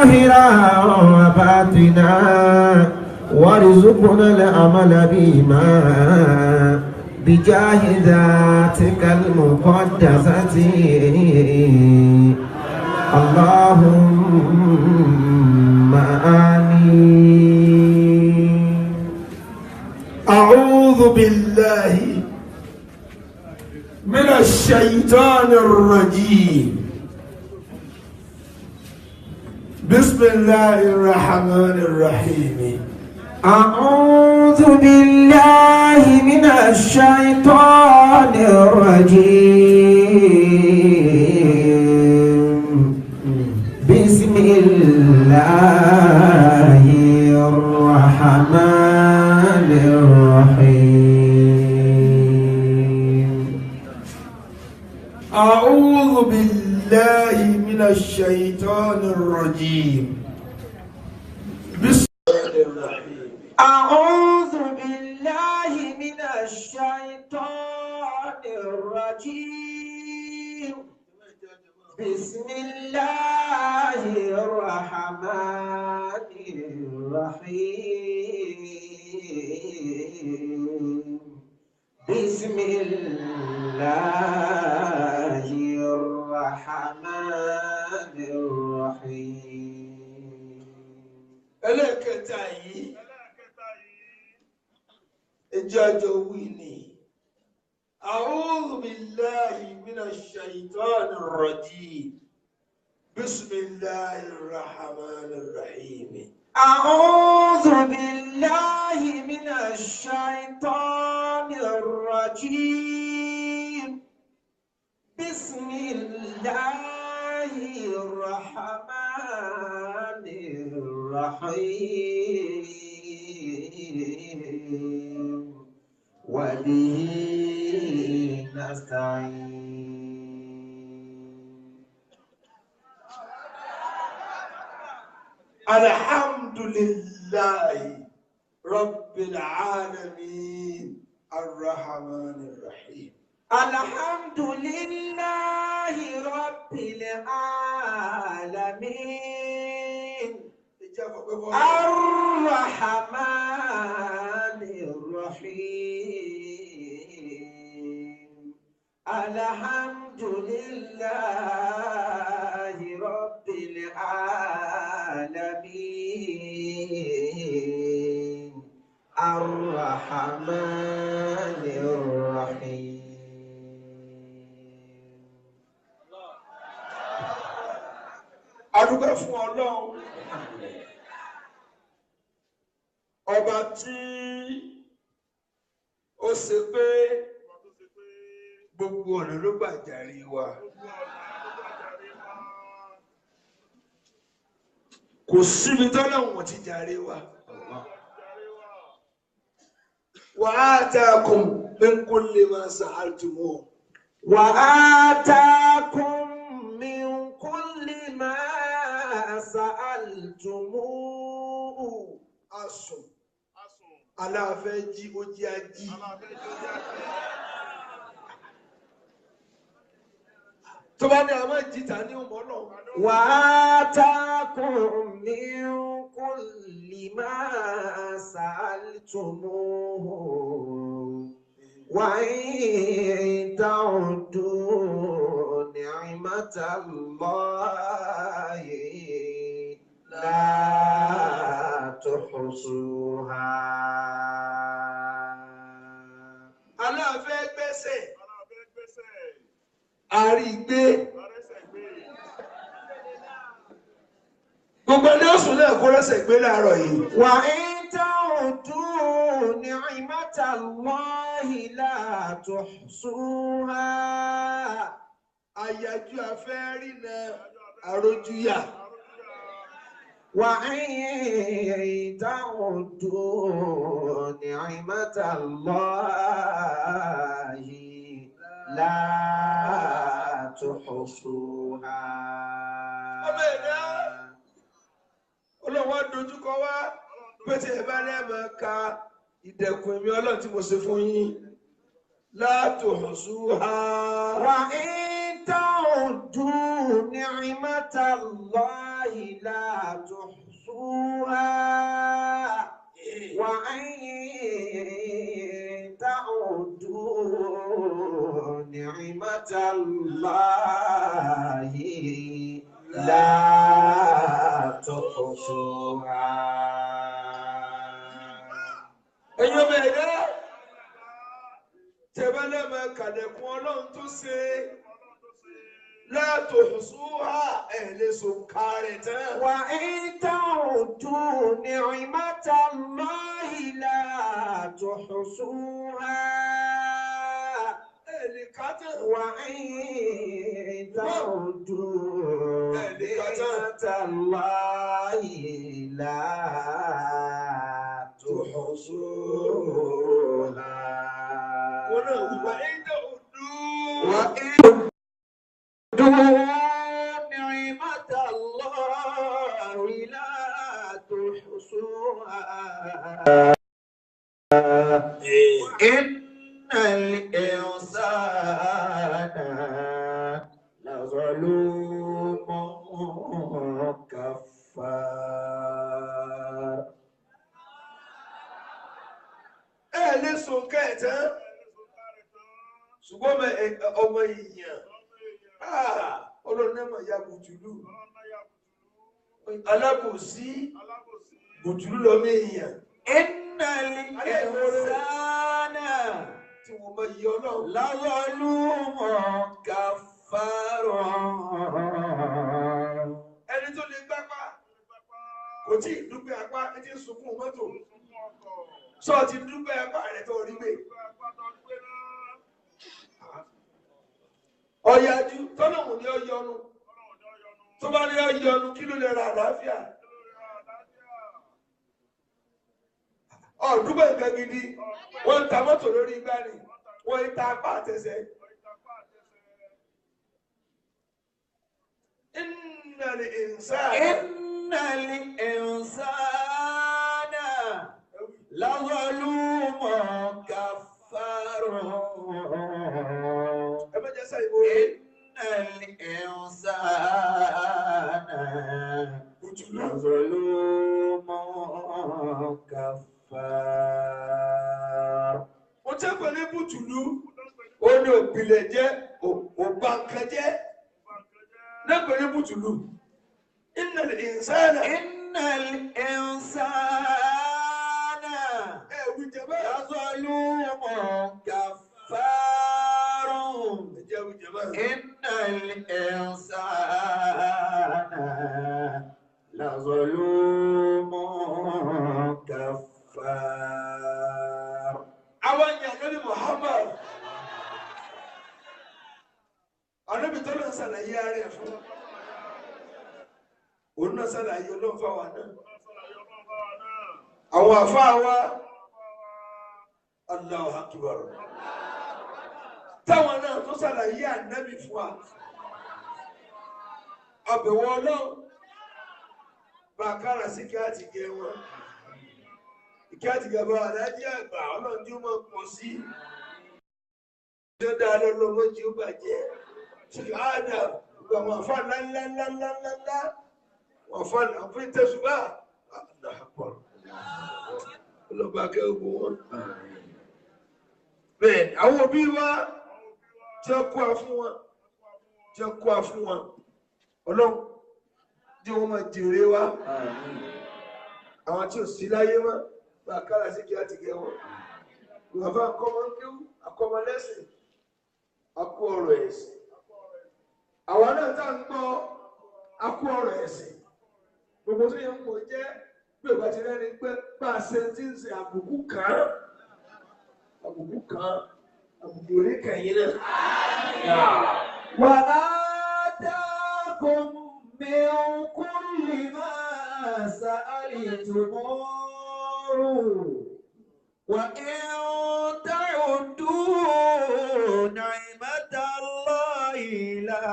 ظاهرا وباطنا وارزقنا العمل بما بجاه ذاتك المقدسة اللهم آمين. أعوذ بالله من الشيطان الرجيم. بسم الله الرحمن الرحيم. أعوذ بالله من الشيطان الرجيم. بسم الله الرحمن الرحيم. أعوذ بالله من الشيطان الرجيم. بسم الله الرحيم. أعوذ بالله من الشيطان الرجيم. بسم الله الرحمن الرحيم. بسم الله الرحمن الرحيم. ẹlẹ́kẹta yìí ìjọjọ wí ni أعوذ بالله من الشيطان الرجيم. بسم الله الرحمن الرحيم. أعوذ بالله من الشيطان الرجيم. بسم الله الرحمن الرحيم. وبه نستعين. الحمد لله رب العالمين الرحمن الرحيم. الحمد لله رب العالمين الرحمن الرحيم. الحمد لله رب العالمين الرحمن الرحيم. adúgbò fún Ọlọ́run ọba tí ó ṣe pé gbogbo ọ̀nà ló gbà jàre wa. kò síbi tọ́lọ́run ti jàre wa. وآتاكم من كل ما سألتموه. وآتاكم من كل ما سألتموه. Asùn aláfẹ́ jí ó jí ají. tó bá ní àwọn ìjìta ní ọmọ náà. وآتاكم من كل ما سألتموه وإن تعدوا نعمة الله لا تحصوها. aláfẹ́ gbẹ́sẹ̀ àrígbé gbogbo ẹni oṣù náà kó rẹ́sẹ̀ gbé láàárọ̀ yìí. وإن تعدوا نعمة الله لا تحصوها. àyájú afẹ́ rí na àrójúyà. وإن تعدوا نعمة الله لا تحصوها. ọmọ ẹ̀dá Ọlọ́run wá dojúkọ wá pété ẹ bá lẹ́ẹ̀mọ́ ka ìdẹ̀kùn èmi Ọlọ́run tí mo ṣe fún yín la tuhsuha. وإن تعدوا نعمة الله الله لا تحصوها وإن تعدوا نعمة الله لا تحصوها. ẹ̀yin ọmọ ẹ̀dá tẹ̀bálẹ̀ máa kàdẹ̀kùn ọlọ́run tó ṣe la tuhsuha ẹ̀ lè sọ̀ka rẹ̀ tán. وإن تعدوا نعمة الله لا تحصوها وإن تعدوا نعمة الله لا تحصوها. وإن تعدوا نعمة الله لا تحصوها إن الإنسان لظلوم كفار. ẹ lè sùn kẹtẹ ṣùgbọ́n ọmọ èèyàn ọlọ́run náà máa ya bùtùlù alábòsí bùtùlù lọ́mọ èèyàn. Innal insana tí wọ́n máa yí ọlọ́run lazalumun kaffarun. ẹni tó lè gbápá kò tí ì dúpẹ́ apá ẹ ti sunkún mọ́tò sọ ti dúpẹ́ apá rẹ̀ tó rí gbé. ọ̀yájú tọ́lọ̀mù ni ó yọnu tó bá ní ó yọnu kí ló lè ra àlàáfíà. ọ̀dúgbò nǹkan gidi wọ́n ń ta mọ́tò lórí igbá ni wọ́n ń ta apá àtẹsẹ̀. innal insana lazalumun kaffarun. Innal insana lazalumun kaffarun. Mo tẹ́ pẹ̀lú bùtùlù ó ní òpìlẹ̀ jẹ́ òbáǹkan jẹ́ lẹ́pẹ̀lú bùtùlù. Innal insana lazalumun kaffarun. Innal insana lazalumun kaffar. Àwọn èèyàn lórí Muhammad Ànábì tó lọ ṣàlàyé ara ẹ̀ fún òun náà ṣàlàyé Ọlọ́run fáwa náà. Àwọn àfáà wa Allahu Akbar táwọn náà tó ṣàlàyé Ànábì fún wa. Àbẹ̀wò Ọlọ́run bàkárà sí kí á ti gẹ wọn. Ìkí àti gẹ̀bọ̀ àdájí àgbà Ọlọ́run tí ó mọ̀ pọ̀ sí. Tí ó dáa lọ́lọ́mọ́ tí ó bàjẹ́. Ṣìkà àádà gbogbo àwọn àfá ńláńláńláńláńlá. Wọ́n fà náà fún ìtẹ́sùbá. Àdàpọ̀. Ọlọ́ba kẹ́ ogun wọn. Bẹ́ẹ̀ àwọn òbí wa tí ó kó a fún wọn. Tí ó kó a fún wọn. Ọlọ́run tí wọ́n máa jèrè wa. Àwọn tí ò sí láyé mọ́. Bàkárà sí kí á ti gẹ wọn. Ìwàfà akọ́mọ kíw, akọ́mọ lẹ́sìn, akú ọ̀rọ̀ ẹ̀sìn. Àwọn náà tá ń gbọ́ akú ọ̀rọ̀ ẹ̀sìn. Gbogbo tó yẹ kò jẹ́ pé ìgbà tí rẹ́ni pé bá a ṣe ti ń ṣe àbùkù kan. Àbùkù kan, àbùkù orí kẹ̀yìn náà. Wa atakum min kulli ma sa'altumuh. وإن تعدوا نعمة الله لا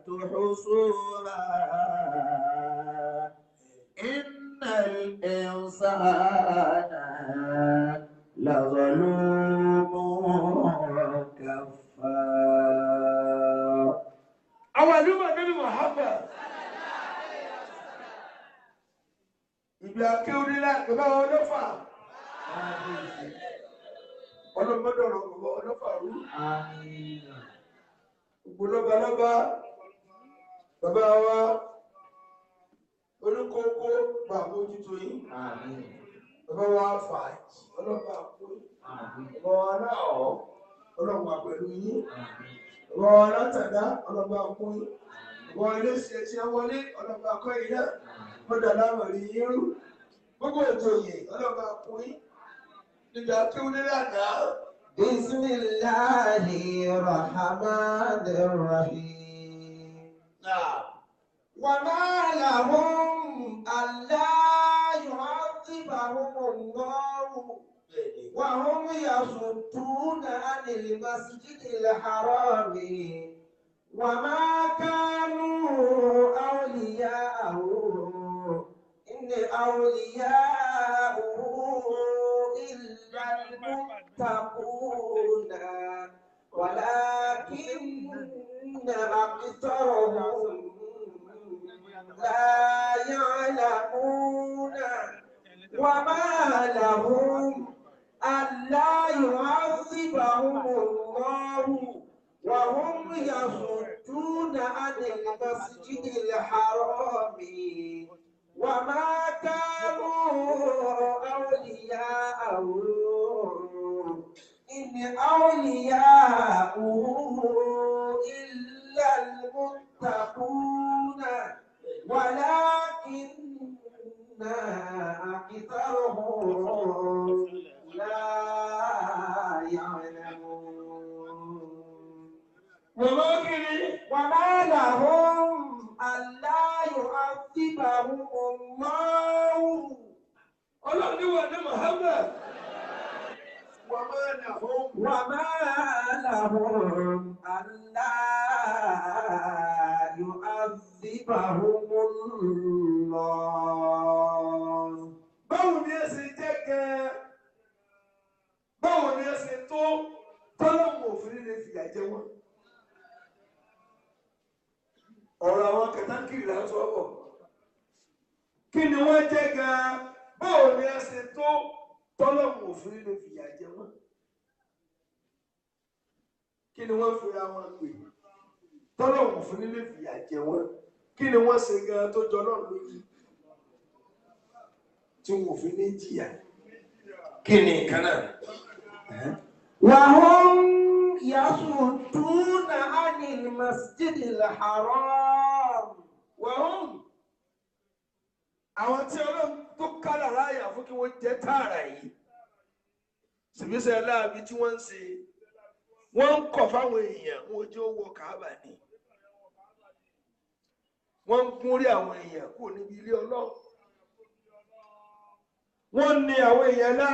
تحصوها إن الإنسان لظلوم كفار. Àwọn àlùmọ̀ nínú Muhammad ibi akéwìrìlá bàbá ọlọ́fà ọlọ́mọdọ̀rọ̀ bàbá ọlọ́fà rú gbogbo lọ́balọ́ba bàbá wa olùkókó bá mójútó yín bàbá wa fà ọlọ́ba kú bàbá wa náà ọlọ́ba pẹ̀lú yín bàbá wa látàdá ọlọ́ba kú yín bàbá wa ilé ṣe tí a wọlé ọlọ́ba kọ́ ilé mọ́dà láwọn rí yín rú gbogbo ètò yìí ọlọ́ba kú yín nígbà tí ó nílẹ̀ àná. Bismillahirrahmanirrahim. وما لهم ألا يعذبهم الله وهم يصدون عن المسجد الحرام وما كانوا أولياءه إن أولياءه إلا المتقون ولكن أكثرهم لا يعلمون وما لهم ألا يعذبهم الله وهم يصدون عن المسجد الحرام وما كانوا أولياءه إن أولياءه إلا المتقون ولكن أكثرهم لا يعلمون وما لهم ألا يعذبهم الله Ọlọ́run ní wà ní Muhammad. وما لهم ألا يعذبهم الله. Báwo ni ẹ ṣe jẹ́ gan-an? Báwo ni ẹ ṣe tó tọ́lọ́mù òfin lè fìyà jẹ wọ́n? Ọ̀rọ̀ àwọn kẹtàkìrì là ń sọ bọ̀. Kí ni wọ́n jẹ́ gan-an? Báwo ni ẹ ṣe tó tọ́lọ́mù òfin lè fìyà jẹ wọ́n? Kí ni wọ́n fi ra wọn pè? Tọ́lọ́mù òfin lè fìyà jẹ wọ́n. Kí ni wọ́n ṣe gan-an tó jọ náà lójú? Tí wọ́n fi ní jìyà. Kí ni nǹkan náà? وهم يصدون عن المسجد الحرام وهم àwọn tí Ọlọ́run tó kálà láyà fún kí wọ́n jẹ́ tààrà yìí ṣìbíṣẹ́ láàbí tí wọ́n ń ṣe wọ́n ń kọ̀ fáwọn èèyàn wọn jẹ́ owó Káàbà ni wọ́n ń gún rí àwọn èèyàn kúrò níbi ilé Ọlọ́run wọ́n ní àwọn èèyàn lá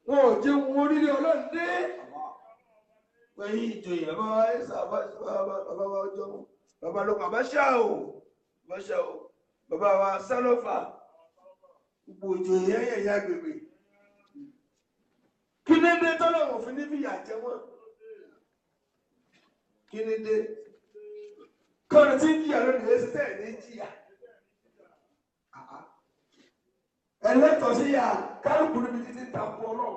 wọn ò jẹ́ wọn orílẹ̀ Ọlọ́run dé pẹ̀yìn ìjòyè bàbá wa ẹ̀sà bàbá wa ọjọ́ bàbá lókun àbáṣà o bàbá wa sálọ́fà gbogbo ìjòyè ẹ̀yà gbègbè kí ní dé tọ́lọ̀ wọ̀n fi níbi ìyà jẹ wọ́n kí ní dé kọ́rin tí ń jìyà lónìí lé sí tẹ́ẹ̀ ní jìyà ẹlẹ́tọ̀ọ́ sí yà kálukú níbi títí takú Ọlọ́run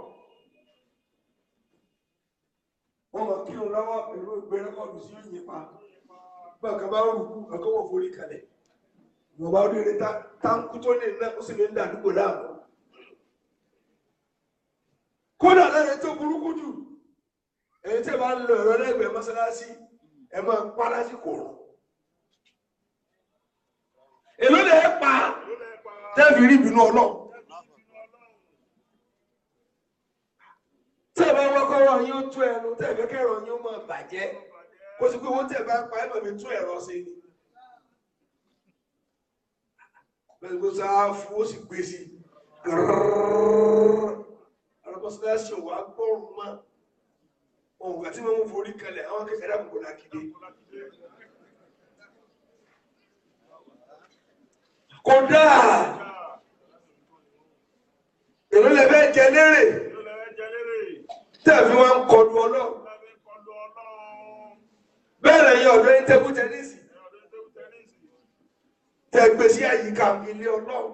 wọ́n mọ̀ kí o lọ́wọ́ pẹ̀lú ìgbẹ́rẹ́kọ̀ọ́dù sí òyìn pa bọ́ọ̀kan bá rúkú ọkọ̀wọ̀ forí kalẹ̀ wọ́n bá rí rí táńkú tó ní iná ó sì ní ìdádúgbò láàmú kódà lẹ́yìn tó burúkú jù èyí tí bá ń lo ẹ̀rọ lẹ́gbẹ̀ẹ́ mọ́sálásí ẹ máa ń pa lásìkò rọ̀ èló lè pa tẹ́ẹ̀fì rí ìbínú Ọlọ́run tẹ́ẹ̀ bá wọ́kọ́ wọ́n yóò tú ẹnu tẹ́ẹ̀fẹ́ kẹ́rọ yóò máa bàjẹ́ kó sì pé wọ́n tẹ́ẹ̀ bá pa ẹ̀mọ̀ mi tú ẹ̀rọ sí ni bẹ́ẹ̀ gbé sáà fún ó sì gbé sí arọ́pọ̀sílẹ̀ ṣe wà gbọ́rùn mọ́ ohun àti wọ́n mú forí kalẹ̀ àwọn kẹsẹ̀ dákùnkùn lákìdé kódà èrò lẹ́fẹ́ jẹ lérè tẹ́ẹ̀fí wọ́n ń kọlu Ọlọ́run bẹ́ẹ̀ lẹ́yìn ọ̀dọ́ ní tẹ́bù tẹ́nísì tẹ́ kẹ́ gbé sí àyíká ilé Ọlọ́run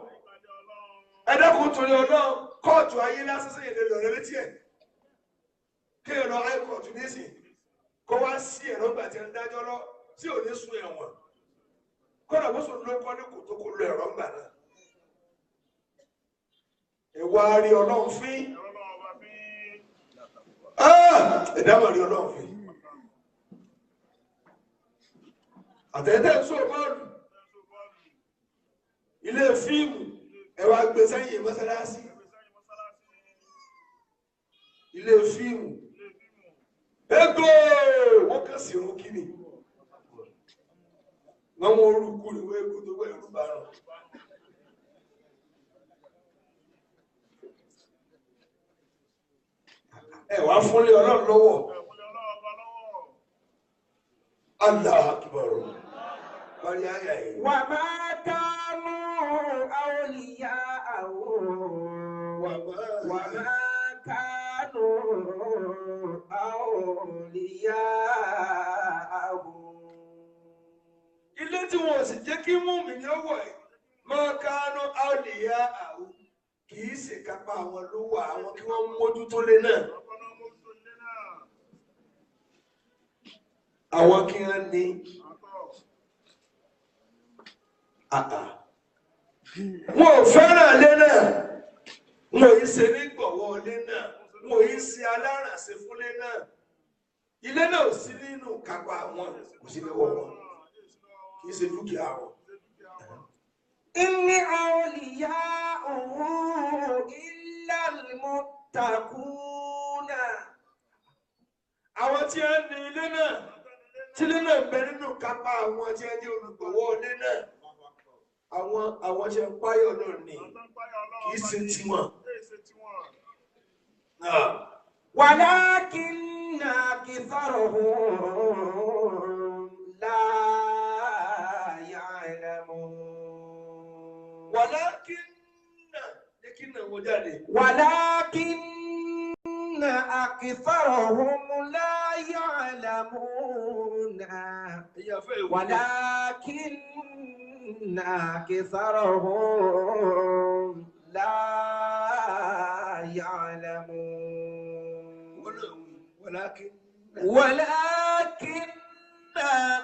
ẹ dákun torí Ọlọ́run kóòtù ayé lásán sẹ́yìn lè lọ́rẹ́ létí ẹ̀ kí ẹ lọ high court nísìn kó wá sí ẹ̀rọ gbà tí ń dájọ́ lọ tí ò ní sun ẹ̀wọ̀n kọ́nà bó sùn ló kọ́ ní kò tó kó lo ẹ̀rọ gbà náà ìwà rí Ọlọ́run fín ẹ̀dámọ̀ rí Ọlọ́run fín àtẹ̀tẹ̀ ń sọ bọ́ọ̀lù ilé fíìmù ẹ wá gbé sẹ́yìn mọ́sálásí ilé fíìmù ẹgbẹ́ wọ́n kàn sí irun kíni wọ́n mú orúkú ní wọ́n èkó tó wẹ́ ìlú bá rán ẹ wá fúnlé Ọlọ́run lọ́wọ́ Allahu Akbar parí ayà yìí. Wa ma kanu awliya'ahu wa ma kanu awliya'ahu. Ilé tí wọ́n sì jẹ́ kí mùmínì ọwọ́ ẹ̀ máa kánú awliya'ahu kì í ṣe kápá àwọn ló wà àwọn kí wọ́n mójútó lé náà. Àwọn kí wọ́n ní wọn ò fẹ́ràn lé náà wọn ò yí ṣe ní gbọ̀wọ́ lé náà wọn ò yí ṣe alárànṣe fún lé náà ilé náà ò sí nínú kápá wọn kò sí lọ́wọ́ wọn kì í ṣe dúkìá wọn. Inni awliya'uhu illa al-muttaquna. Àwọn tí wọ́n ní ilé náà tí ilé náà bẹ nínú kápá àwọn tí wọ́n jẹ́ olùgbọ̀wọ́ ilé náà àwọn ṣe ń páyọ̀ náà ní kì í ṣe tiwọn. Walakinna aktharuhum la ya'lamun. Walakinna jẹ́ kí náà wọ́n jáde. Walakinna aktharuhum la ya'lamun. ولكن أكثرهم لا يعلمون ولكن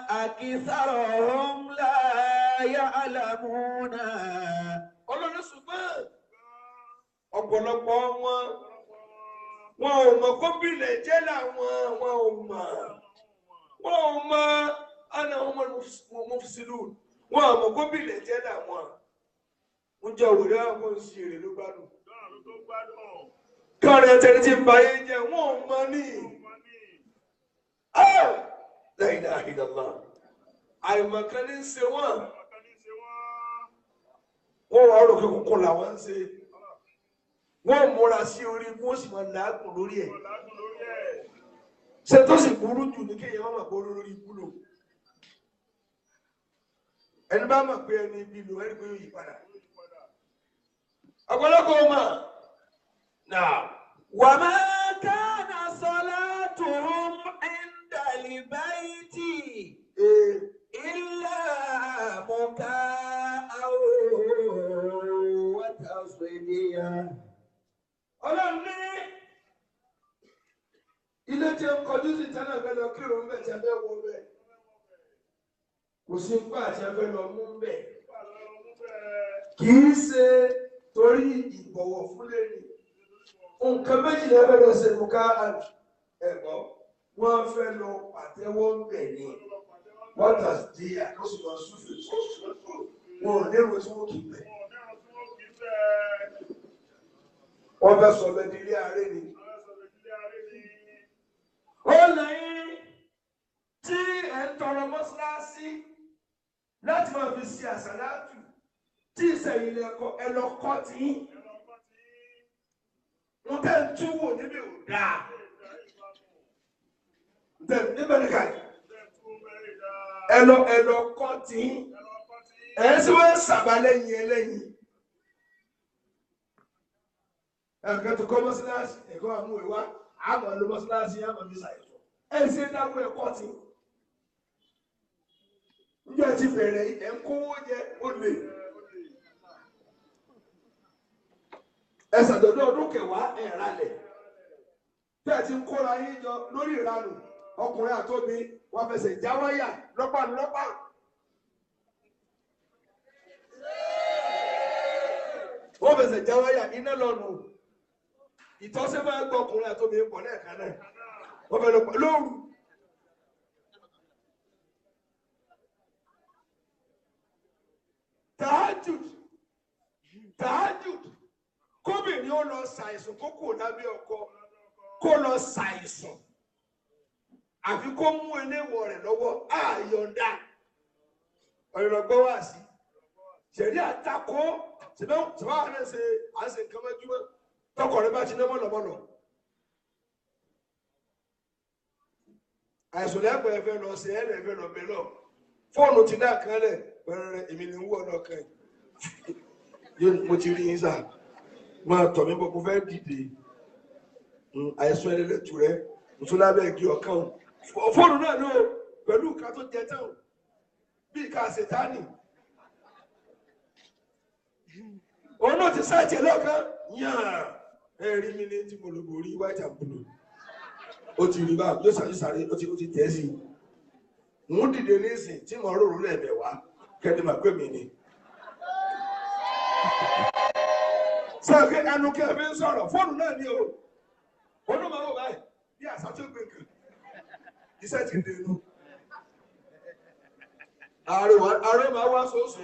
أكثرهم لا يعلمون. Ọlọ́run ṣùgbọ́n ọ̀pọ̀lọpọ̀ wọn ò mọ̀ gómìnà jẹ́ làwọn wọn ò mọ̀ ana ọmọ mufsidun wọn àmọ́ gómìnà jẹ́ làwọn ń jẹ́ òwúrẹ́ àwọn sí èrè ló gbádùn káàrin ẹtẹni tí ń ba ayé jẹ́ wọn ò mọ̀ ní la ilaha illallah àìmọ̀kan ní ṣe wọ́n wà rò kí kúkú làwọn ń ṣe wọ́n múra sí orí wọ́n sì máa làágùn lórí ẹ̀ ṣe tó sì burú jù ní kéèyàn má máa gbóró lórí ikú lò ẹni bá mọ̀ pé ẹni ibi lò ẹni pé yóò yí padà ọ̀pọ̀lọpọ̀ ọmọ náà. Wa ma kana salatuhum inda al-bayti illa muka'an wa tasdiya. Ọlọ́run ní ilé tí ó kọjú sí tẹ́lẹ̀ fẹ́ lọ kírun ń bẹ̀ tí a fẹ́ wọ bẹ́ẹ̀ kò sí pé àti a fẹ́ lọ mú bẹ́ẹ̀ kì í ṣe torí ìbọ̀wọ̀ fúnlé ni nǹkan méjì lè fẹ́ lọ ṣe mú ká ẹ̀gbọ́ wọ́n fẹ́ lọ pàtẹ́wọ́ ń bẹ̀ ni wọ́n tà sí àkóso lọ súfè wọn ò lérò tí wọ́n kì í bẹ̀ wọ́n fẹ́ sọ bẹ́ẹ̀ di ilé ààrẹ ni. Ó lẹ́yìn tí ẹ̀ ń tọrọ mọ́sálásí láti máa fi ṣe àsàlátù tí ìsẹ̀yìn ẹlọ́kọ́ tí wọ́n tẹ́ ń túwò níbi ò dáa. Níbẹ̀ ní káyì ẹlọ́kọ́ tí ẹ̀ sí wọ́n sàbà lẹ́yìn ẹlẹ́yìn. Ẹ̀kẹ́ tó kọ́ mọ́sálásí ẹ̀kọ́ àmú ìwá àmọ́ ló mọ́sálásí àmọ́ bí sàìsọ ẹ̀ sí dákú ẹ̀kọ́ tí níjọ́ ti bẹ̀rẹ̀ ẹ̀ ń kówó jẹ ó lè. Ẹ ṣàjọ̀dún ọdún kẹwàá ẹ̀ ralẹ̀ tí ẹ ti ń kóra yín jọ lórí ìranù ọkùnrin àtóbi wọn fẹsẹ̀ já wáyà lọ́pàá. Wọ́n fẹsẹ̀ já wáyà iná lọ́nu ìtọ́sẹ́ máa gbọ́ ọkùnrin àtóbi pọ̀ lẹ́ẹ̀kan náà wọ́n fẹ́ lọ pọ̀ lóru. Tahajud kóbìnrin ó lọ ṣàìsùn kó kò lábẹ́ ọkọ kó lọ ṣàìsùn àfi kó mú eléwọ̀ rẹ̀ lọ́wọ́ àyọ̀ǹda ọ̀rọ̀ wá sí ṣẹ̀rí àtakò ṣẹ̀bá wà náà ṣe àṣẹ nǹkan mẹ́júmọ́ tọkọ rẹ̀ bá ti ná mọ́lọ̀mọ́lọ̀ àìsùn lẹ́gbẹ̀ẹ́ fẹ́ lọ sí ẹ̀rẹ̀ lọ bẹ̀ lọ fóònù ti dá kan lẹ̀ pẹ̀rẹ̀ èmi ni ń wọ̀ lọ́kàn yìí mo ti rí yín sáà máa tọ̀ mí bọ̀ mo fẹ́ dìde àìsàn ẹlẹ́lẹ́tù rẹ mùsùlùmí ẹ̀gí ọ̀kan fóònù náà ló pẹ̀lú ìka tó jẹ tán bí ìka ṣètánì òun náà ti sáàtì ẹlọ́kan yàn ẹ̀rí mi ní tí mo lò borí white and blue ó ti rí bá yóò sáré ó ti tẹ̀ sí mú dìde nísìn tí mo rò lẹ́ẹ̀mẹ̀ wá kẹ́ni mà pé mi ni. Sọ́ọ̀kẹ́ ẹnu kí ẹ fi ń sọ̀rọ̀ fóònù náà ní o olúmọ̀ ó báyìí bí àṣà tó gbé nǹkan iṣẹ́ ti dé inú ààrẹ máa wá sóòsò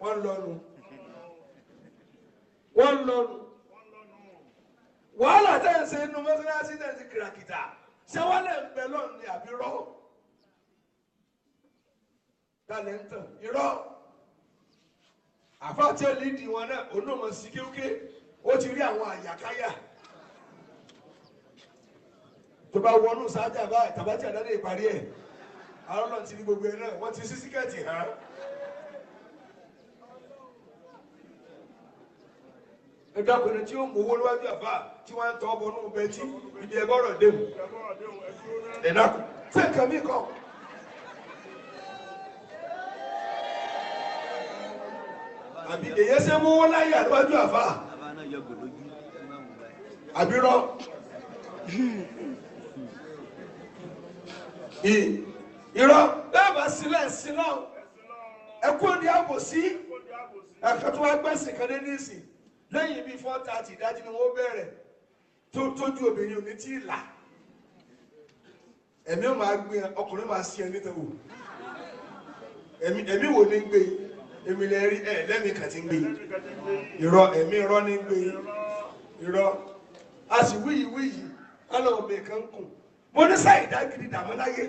wọ́n lọ́nu wàhálà tẹ́ ń ṣe inú mọ́sálásí tẹ́ ti kìràkìtà ṣé wọ́n lè ń bẹ lọ́nà ní àbí rọ́ dalẹ̀ ń tàn irọ́ àfáà tí ó lídìí wọn náà onómọ̀ sí kéwké ó ti rí àwọn àyàkáyà tó bá wọnú sáájà báyìí tàbátì àdáde ìparí ẹ̀ àwọn náà ti rí gbogbo ẹ̀ náà wọ́n ti sí síkẹ́ẹ̀tì hàn. ẹgbẹ́ ọkùnrin tí ó mú owó níwájú àfáà tí wọ́n ń tọ́ ọbọ̀ nínú bẹ́ẹ̀tì ibi ẹgbọ́rọ̀ dèmù ẹ̀dàkùn sí nǹkan mí kan. Àbí èyí ṣe mú wọn láyé àdúgbàjú àfà àbírọ́ irọ́ bẹ́ẹ̀ bá sílẹ̀ sílọ́ ẹkú ní àbòsí ẹ̀kọ́ tó wá gbẹ̀sìn kan dé nísìn lẹ́yìn bíi 4:30 ìdájí ni wọ́n bẹ̀rẹ̀ tójú obìnrin òní tí ì là ẹ̀mí ò máa gbé ọkùnrin máa sí ẹ nítorí ẹ̀mí wò ní gbé yìí èmi lè rí lẹ́mí kan ti ń gbé irọ́ ẹ̀mí irọ́ ní gbé irọ́ a sì wíyìí alọ́ ọbẹ̀ kan kùn mo ní sáìdá gidi dàmọ́láyé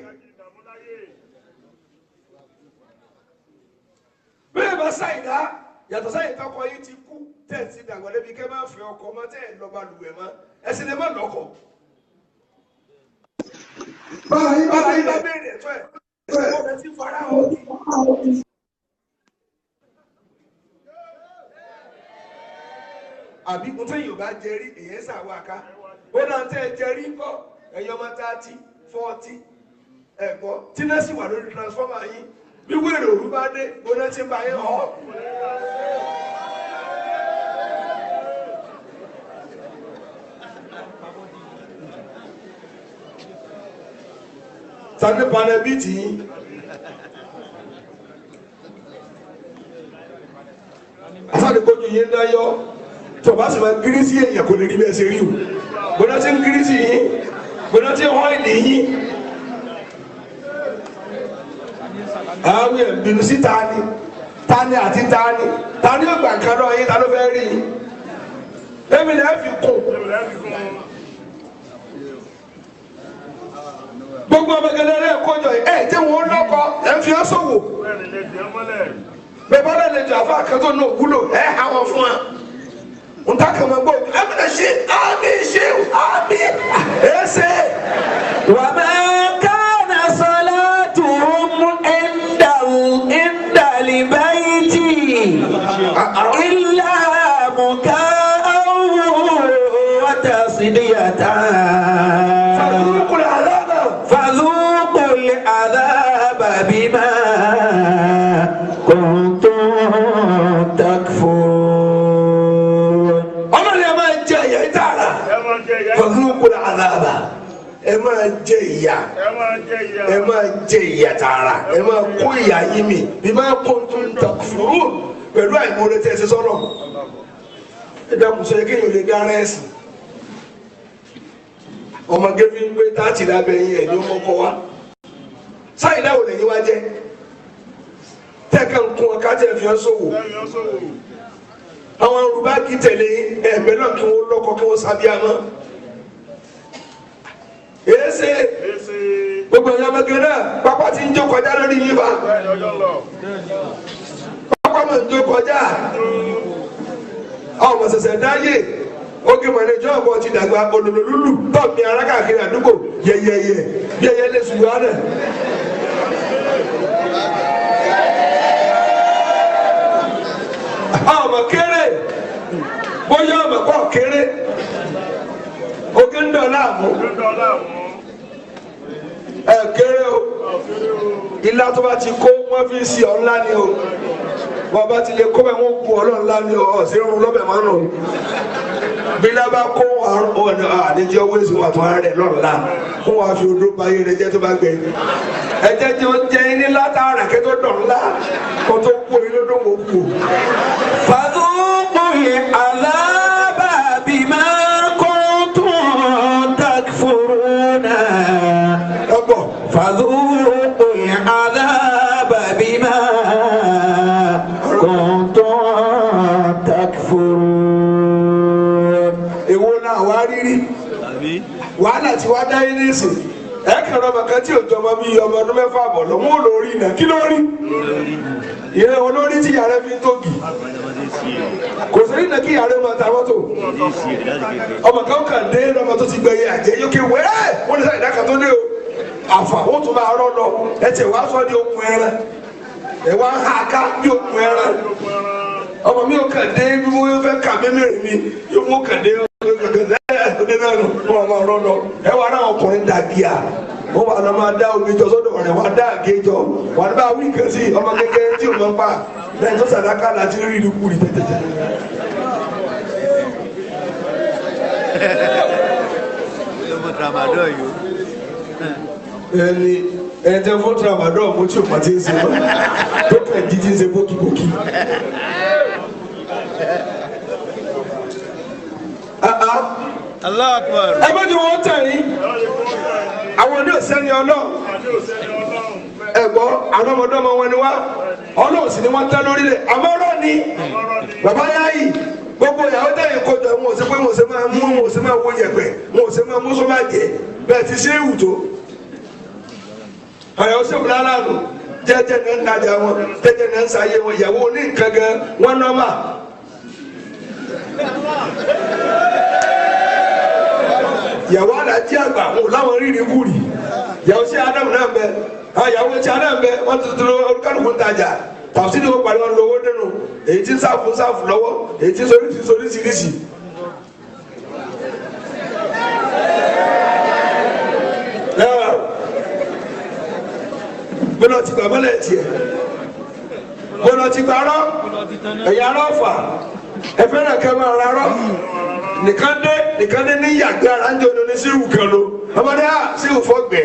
bẹ́ẹ̀ bá sáìdá yàtọ̀ sáìdá ọkọ yìí ti kú tẹ̀sí dàgbà débi kẹ́ máa fẹ́ ọkọ mọ́ tẹ̀ lọ́ba lùwẹ̀ mọ́ ẹ̀sìn lè má lọ́kọ̀ bára yín bá bẹ̀rẹ̀ ẹ̀tọ́ ẹ̀ ọ̀bẹ ti fara hàn. Àbí mo fẹ́ yóò bá jẹrí èyẹ sàwáká ó náà tẹ́ jẹrí ńkọ́ ẹ̀yọ́ ọmọ 30 40 ẹ̀kọ́ tí náà sì wà lórí transformer yìí bí wèrè òru bá dé ó náà ti ń bá yín hàn. Sani panẹ bíi tì í asadi kojú yín dá yọ. Tó bá sì máa gírísì èèyàn kò lè rí bẹ́ẹ̀ ṣe rí o gbọ́dọ̀ tí ń gírísì yín gbọ́dọ̀ tí ń họ́ ìdí yín àwọn èèyàn bínú sí tani àti tani ó gbà nǹkan náà yín ta ló fẹ́ rí yín èmi lè fi kún gbogbo ọmọgẹlẹ rẹ kójọ ẹ tí wọn lọkọ ẹ fi ọ sọwọ bẹ́ẹ̀ bá lè jọ àfa àkàtọ náà wúlò ẹ hàwọn fún wa. Untakama bo amina shi ami ese wa ma kana salatuhum inda libayti illa muka'an wa tasdiyatan fadhuqul adhaba bima تكفرون ọlọ́run ẹ máa jẹ ìyà ìtara fadhuqul adhaba ẹ máa jẹ ìyà ẹ máa jẹ ìyà tààrà ẹ máa kó ìyà yìí mi bima kuntum takfurun pẹ̀lú àìmọ̀rẹ́ tẹ́ ẹ ṣe sọ́nà ẹ dákun sọ yẹ kéèyàn lè dára ẹ̀sìn ọmọge fi ń gbé táàtì lábẹ́ yín ẹ̀ ní ọmọkọ wa sáyìn náà ò lè yín wá jẹ́ tẹ́ẹ̀kan kún ọ̀ká tẹ́ fi ọ́ sòwò àwọn Yorùbá kì í tẹ̀lé ẹ̀bẹ̀ náà kí wọ́n lọ́kọ kí wọ́n sábíà mọ́ èsè gbogbo ẹ̀yà ọmọge náà pápá ti ń jó kọjá lórí yín bá pápá mọ̀ ń jó kọjá ọmọ ṣẹ̀ṣẹ̀ dáyé oge mọ̀ ní ìjọ ọ̀pọ̀ ti dàgbà olólùlù tọ́ọ̀mì ara káàkiri àdúgbò yẹyẹyẹ bí ẹyẹ lè ṣùgbọ́n àná. ọmọ kéré bóyá ọmọ kọ́ kéré oge ń dọ̀la àmú ẹ kéré o ilá tó bá ti kó wọ́n fi sí ọ̀ ńlá ni o wọ́n bá ti lè kó bẹ́ẹ̀ wọ́n kú ọlọ́run ńlá ni o ọ̀sẹ̀ irun lọ́bẹ̀ máa ń nù bí lábá kó àdéjọ́ owó èsì wà tó ara rẹ̀ lọ́la kó wàá fi odó ba ayé rẹ̀ jẹ́ tó bá gbẹ ẹ̀jẹ̀ tí ó jẹ́ ní látara kẹ́ tó dọ̀ ńlá kó tó kú orí lódò wò kú. فذوقوا العذاب بما كنتم تكفرون فذوقوا العذاب بما كنتم تكفرون èwo náà wá rírí wàhálà tí wàá dá yín nísìn ẹ kàn ọmọ kan tí ò jọmọ bíi ọmọ ọdún mẹ́fà bọ̀ lọ́mú olórí náà kí ló rí ìyẹn olórí tí yàrá fi ń tóbi kò sí ní kí yàrá máa ta mọ́tò ọmọ kan kàn dé ọmọ tó ti gbẹ̀yẹ àjẹ́ yóò ké wẹ́ẹ́ wọ́n ní sáyẹn dáka tó dé o àfà ó tún máa rọ́ lọ ẹ tẹ̀ wá sọ́ ní okùn ẹran ẹ wá ń ha ká bí okùn ẹran ọmọ mi ò kàn dé bí wọ́n fẹ́ kà mímìrì mi yóò mú kàn dé ẹ wà náà ọkùnrin dàgíà wọn wà náà máa dá omi jọ sọ́dọ̀ rẹ̀ wà dá àgé jọ wà ní bá wí kan sí ọmọ kékeré tí o máa ń pa lẹ́yìn tó sàdáká láti rí ìlú kúrì tẹ́tẹ́tẹ́. ẹni tẹ fún tramadol mo tí o pàtẹ ń ṣe mọ tó kàn jíjí ń ṣe bókibóki. Allah Akbar. ẹ bá jẹ wọn tẹ̀ yín àwọn ní òsèlè ọlọ́run ẹ̀gbọ́ àwọn ọmọdọ́mọ wọn ni wá ọlọ́run sì ni wọ́n tẹ́ lórí rẹ̀ àmọ́rọ́ ni bàbá yáyì gbogbo ìyàwó tẹ̀yìn kọjọ wọn ò sí pé wọn ò sí máa mú wọn ò sí máa wọ yẹ̀pẹ̀ wọn ò sí máa mú sọ́mà jẹ bẹ́ẹ̀ ti ṣe é wù tó àyàwó sèwù lálàánú jẹ́jẹ́ ní ń tajà wọn jẹ́jẹ́ ní ń sáyé wọn ìyàwó ní nǹkan gan wọn nọ́mà. yàwó alájí àgbà wọn làwọn rírì kúrì yàwó sí Ádámù náà bẹ yàwó sí Ádámù bẹ wọn ti dúró olùkàlùkù ń tajà tàbí ní wọn parí wọn lówó nínú èyí tí ń sáfù lọ́wọ́ èyí tí soríṣiríṣi. gbọ́dọ̀ ti gbà mọ́lẹ̀ tiẹ̀ gbọ́dọ̀ ti gbà rọ́ ẹ̀yà rọ́ fà ẹ fẹ́ràn kẹ́ máa ra rọ́ nìkan dé ní yàgbé ara ń jẹ́ odò ní sírù kan ló ọmọdé à sírù fọ́gbẹ́.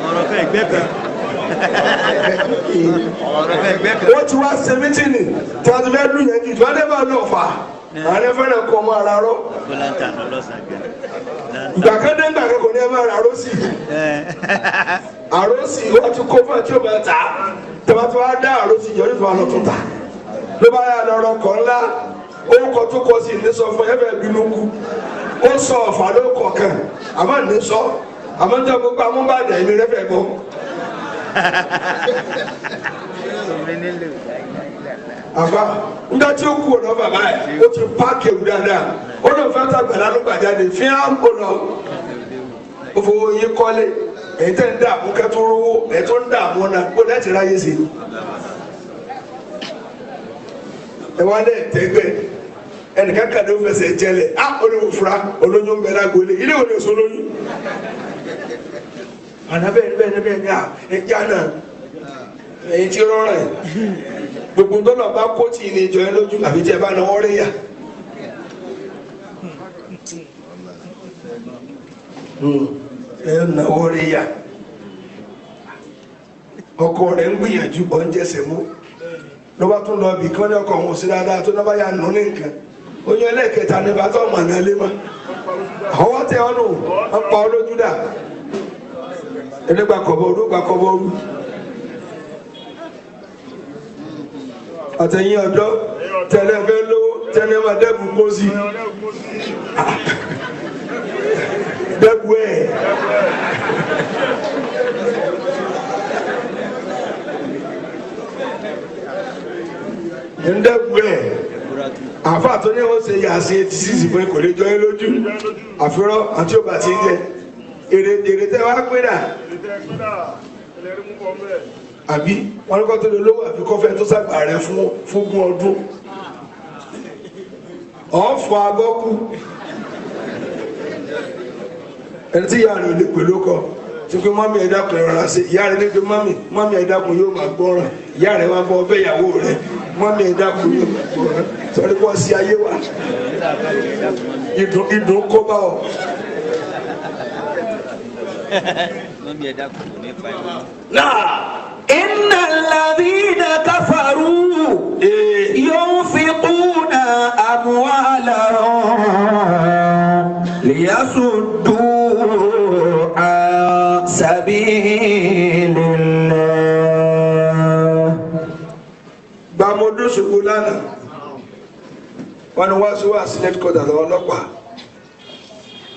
ọ̀rọ̀ fẹ́ ìgbẹ́ kan. wọ́n ti wá ṣe mítìnì tí wọ́n ti fẹ́ lù yẹn jù tí wọ́n dé bá lọ fà àwọn ẹ fẹ́ràn kọ́ ọmọ ara rọ́. gbàkẹ́dẹ́ gbàkẹ́ kò ní ẹ máa ra àrósì àrósì wọ́n ti kó fún ẹ tí ó máa tà á tẹ̀wọ́tí wá dá àrósì yọrí fún alọ́ tó ta ló bá yà lọ́rọ̀ kọ́ ńlá orúkọ tó kọ sí ní sọ fún ẹ̀fẹ̀ bínú kú ó sọ ọ̀fà ló kọ̀ kàn àmọ́ ní sọ àmọ́ jẹ́ gbogbo amúbàdàn ìmí rẹ̀ fẹ́ gbọ́. àbá nígbà tí ó kú ọ̀nà bàbá ẹ̀ ó ti páàkì ewu dáadáa ó lọ fẹ́ tàgbàlá ló gbàjáde fi hàn kó lọ ó fowó yín kọ́lé èyí tẹ́ ń dààmú kẹ́tọ́ rówó èyí tó ń dààmú ọ̀nà kó lẹ́tì ráyè sí ẹ wá dẹ̀ tẹ́gbẹ́ ẹnìkan kàdé ó fẹsẹ̀ jẹlẹ̀ á olówó fura olóyún ń bẹ lágbo ilé ilé òní oṣù olóyún àná bẹ́ẹ̀ ni ẹja náà èyí tí rọrùn ẹ̀ gbogbo tó lọ bá kó tì ní ìjọ ẹ lójú àbí tí ẹ bá náwó rí yà ẹ náwó rí yà ọkọ rẹ̀ ń gbìyànjú ọ̀ ń jẹsẹ̀ mú ló bá tún lọ bì kán ní ọkọ̀ òun sí dáadáa tó náà bá yà nù ní nǹkan oyún ẹlẹ́ẹ̀kẹta ní bá tó ọmọ náà lé mọ́ ọwọ́ tẹ ọ́ nù ọ̀pọ̀ olójú dà ẹlẹ́gbà kọ̀bọ̀ orú gbà kọ̀bọ̀ orú àtẹ̀yìn ọ̀dọ́ tẹ̀lé fẹ́ lówó tẹ̀lé máa dẹ́bù pósí dẹ́bù ẹ̀ ndẹ́bù ẹ̀ àfa tó ní wọ́n ṣe yà sí etí sísì fún kò lè jọ ẹ́ lójú àfihàn àti ọba tí ń jẹ èrè tẹ́ wá pé dà àbí wọn ní kọ́ tó lè lówó àbí kọ́fẹ́ tó sàgbà rẹ fún ogún ọdún ọ̀fọ̀ abọ́kú ẹni tí ìyá rẹ̀ ò lè pè lóko tí pé mọ́mí ẹ̀dá kan rọra ṣe ìyá rẹ̀ ní pé mọ́mí ẹ̀dá kan yóò máa gbọ́ràn ìyá rẹ̀ wá bọ́ ọbẹ̀ ìyàwó rẹ̀ mọ́mí ẹ̀dá kan yóò máa gbọ́ràn sọ́rí pọ́ sí ayé wa ìdùn kó bá ọ. إن الذين كفروا ينفقون أموالهم ليصدوا عن سبيل الله. gbàmọdún ṣubú lánàá wọn ni wá sí wá sí net quarter lọ́wọ́ ọlọ́pàá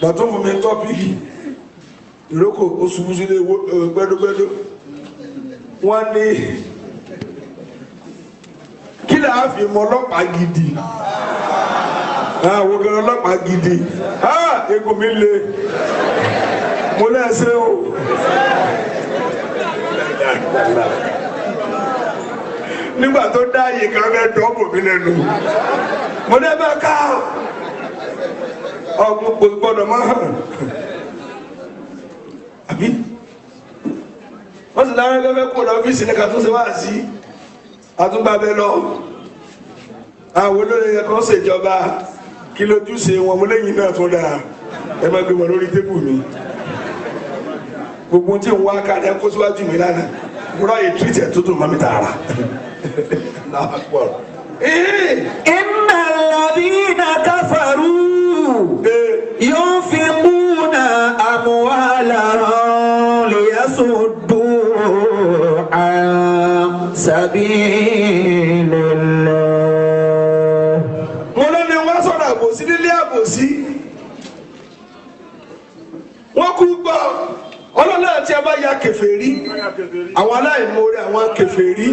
gbàtún fún mi tọ́pìkì ìrókò oṣùbù sílé gbẹdúgbẹdú wọn ní kí là á fi mọ ọlọ́pàá gidi àwọn obìnrin ọlọ́pàá gidi egun mi le mo lẹ́sẹ̀ o nígbà tó dá yìí kan fẹ́ dọ́bù mi lẹ́nu mo lẹ́bẹ̀ ká ọgbọ́n gbọ́dọ̀ máa hàn àbí wọ́n sì lára ẹgbẹ́ kó lọ ọ́fíìsì ní kàtún sí wá sí àtúgbàbẹ́ lọ àwọn olórin ẹ̀kọ́ ṣèjọba kí lójú ṣe wọn mú lẹ́yìn náà tó dáa ẹ má gbé wọn lórí tébù mi gbogbo tí ń wá káàdì ẹkọ síwájú mi lánàá múra yìí tírítẹ̀ tó dùn mọ́ mi tààrà. إن الذين كفروا ينفقون أموالهم ليصدوا عن سبيل الله. mo lọ ní wọ́n sọ̀rọ̀ àbòsí nílé àbòsí wọ́n kú gbọ́ ọlọ́lá àti ẹ bá ya kèfèrí àwọn aláìmoore àwọn kèfèrí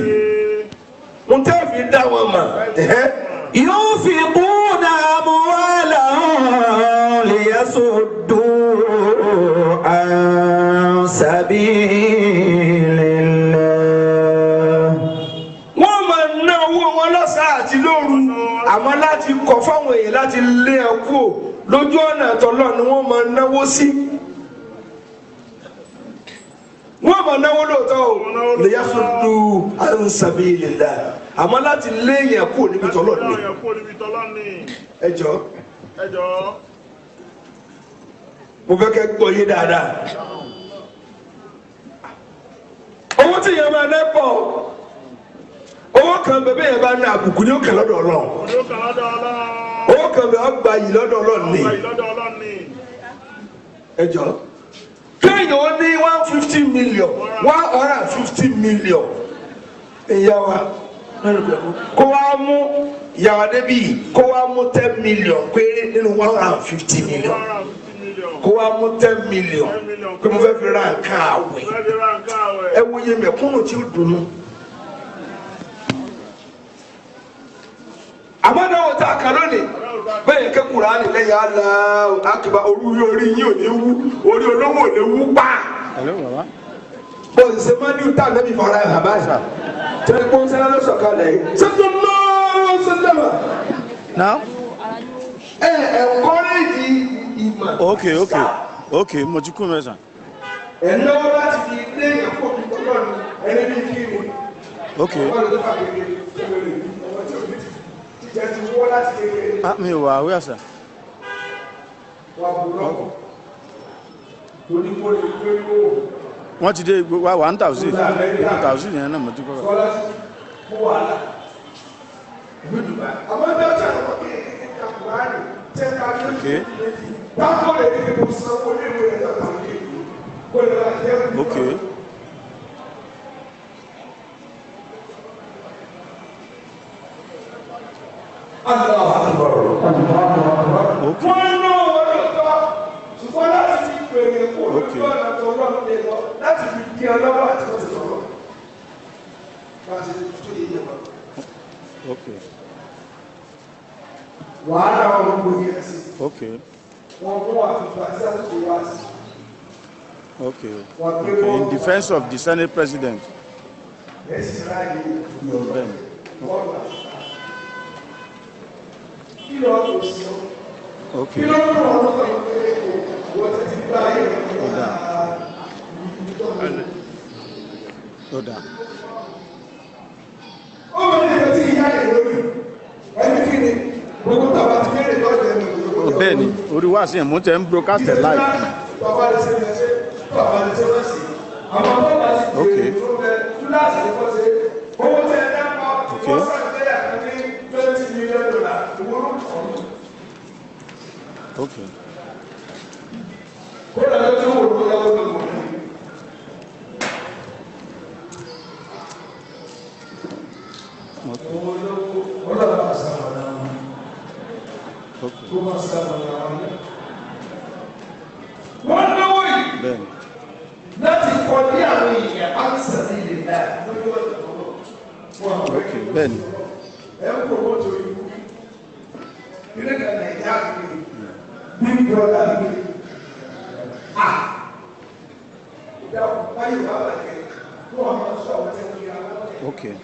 mo tẹ́ fi dá wọn mà. ينفقون أموالهم ليصدوا عن سبيل الله. wọ́n máa ná owó wọn lọ́sàn-án àti lóru àmọ́ láti kọ̀ fáwọn èèyàn láti lé ẹ kú lójú ọ̀nà àtọ̀lọ́ ni wọ́n máa náwó sí. wọ́n máa náwó lóòótọ́ o lè yá sọ́dú an sabilillah àmọ́ láti léèyàn kú níbi tọ́lọ́ ni. ẹ jọ̀ọ́ mo fẹ́ kẹ́ gbọ́ yé dáadáa. owó tí yẹn máa ná pọ̀ owó kan bẹ́ẹ̀ bẹ́ẹ̀ yẹn bá ná àbùkù ní òkè lọ́dọ̀ Ọlọ́run owó kan bẹ́ẹ̀ ọgbà yìí lọ́dọ̀ Ọlọ́run ni. ẹ jọ̀ọ́ kéèyàn ó ní 150 million 150 million ìyá wa kó wá mú ìyàwó débi kó wá mú 10 million péré nínú 150 million kó wá mú 10 million pé mo fẹ́ fi ra nǹkan àwẹ̀ ẹ wo iye mẹ̀kúnnù tí ó dùnú. àmọ́dáwò tá a kà lónìí bẹ́ẹ̀ kẹ́ Kùránì lẹ́yìn Allahu Akbar orí yín ò ní wú orí olówó ò ní wú pa. bọ́ọ̀sì ṣe máa ní ìta lẹ́bi fara ẹ̀ bàbá yìí tẹ́lẹ̀ pọ́n sẹ́lẹ̀ ló sọ̀kalẹ̀ yìí sẹ́tọ̀ lọ́wọ́ sẹ́lẹ̀mà. encourage ìmọ̀. ok mo ti kú mẹ́sàn. ẹ̀ náwó láti Okay. Mi ò wà aware sir. Wọ́n ti dé wá 1,000 yẹn náà mo ti kọ́. Okay. Okay. Okay. Okay. Okay. Okay. In defense of the Senate President. Okay. Bẹ́ẹ̀ni, orí wá sí ẹ̀mú tẹ́ ń broadcast live. Okay. Okay. Okay. Bẹ́ẹ̀ni. Láti kọ́ ní àwọn èèyàn á ń sẹ̀lẹ̀ ilé náà. Okay. Bẹ́ẹ̀ni. Ẹ ń kó wọ́n tó ikú. Ilé kan Nàìjíríà gbé. Big brother gbé. Ìdáwọ̀ báyìí wà bàjẹ́. Wọ́n máa sọ àwọn ẹ̀kọ́ ìyá wọn. Okay.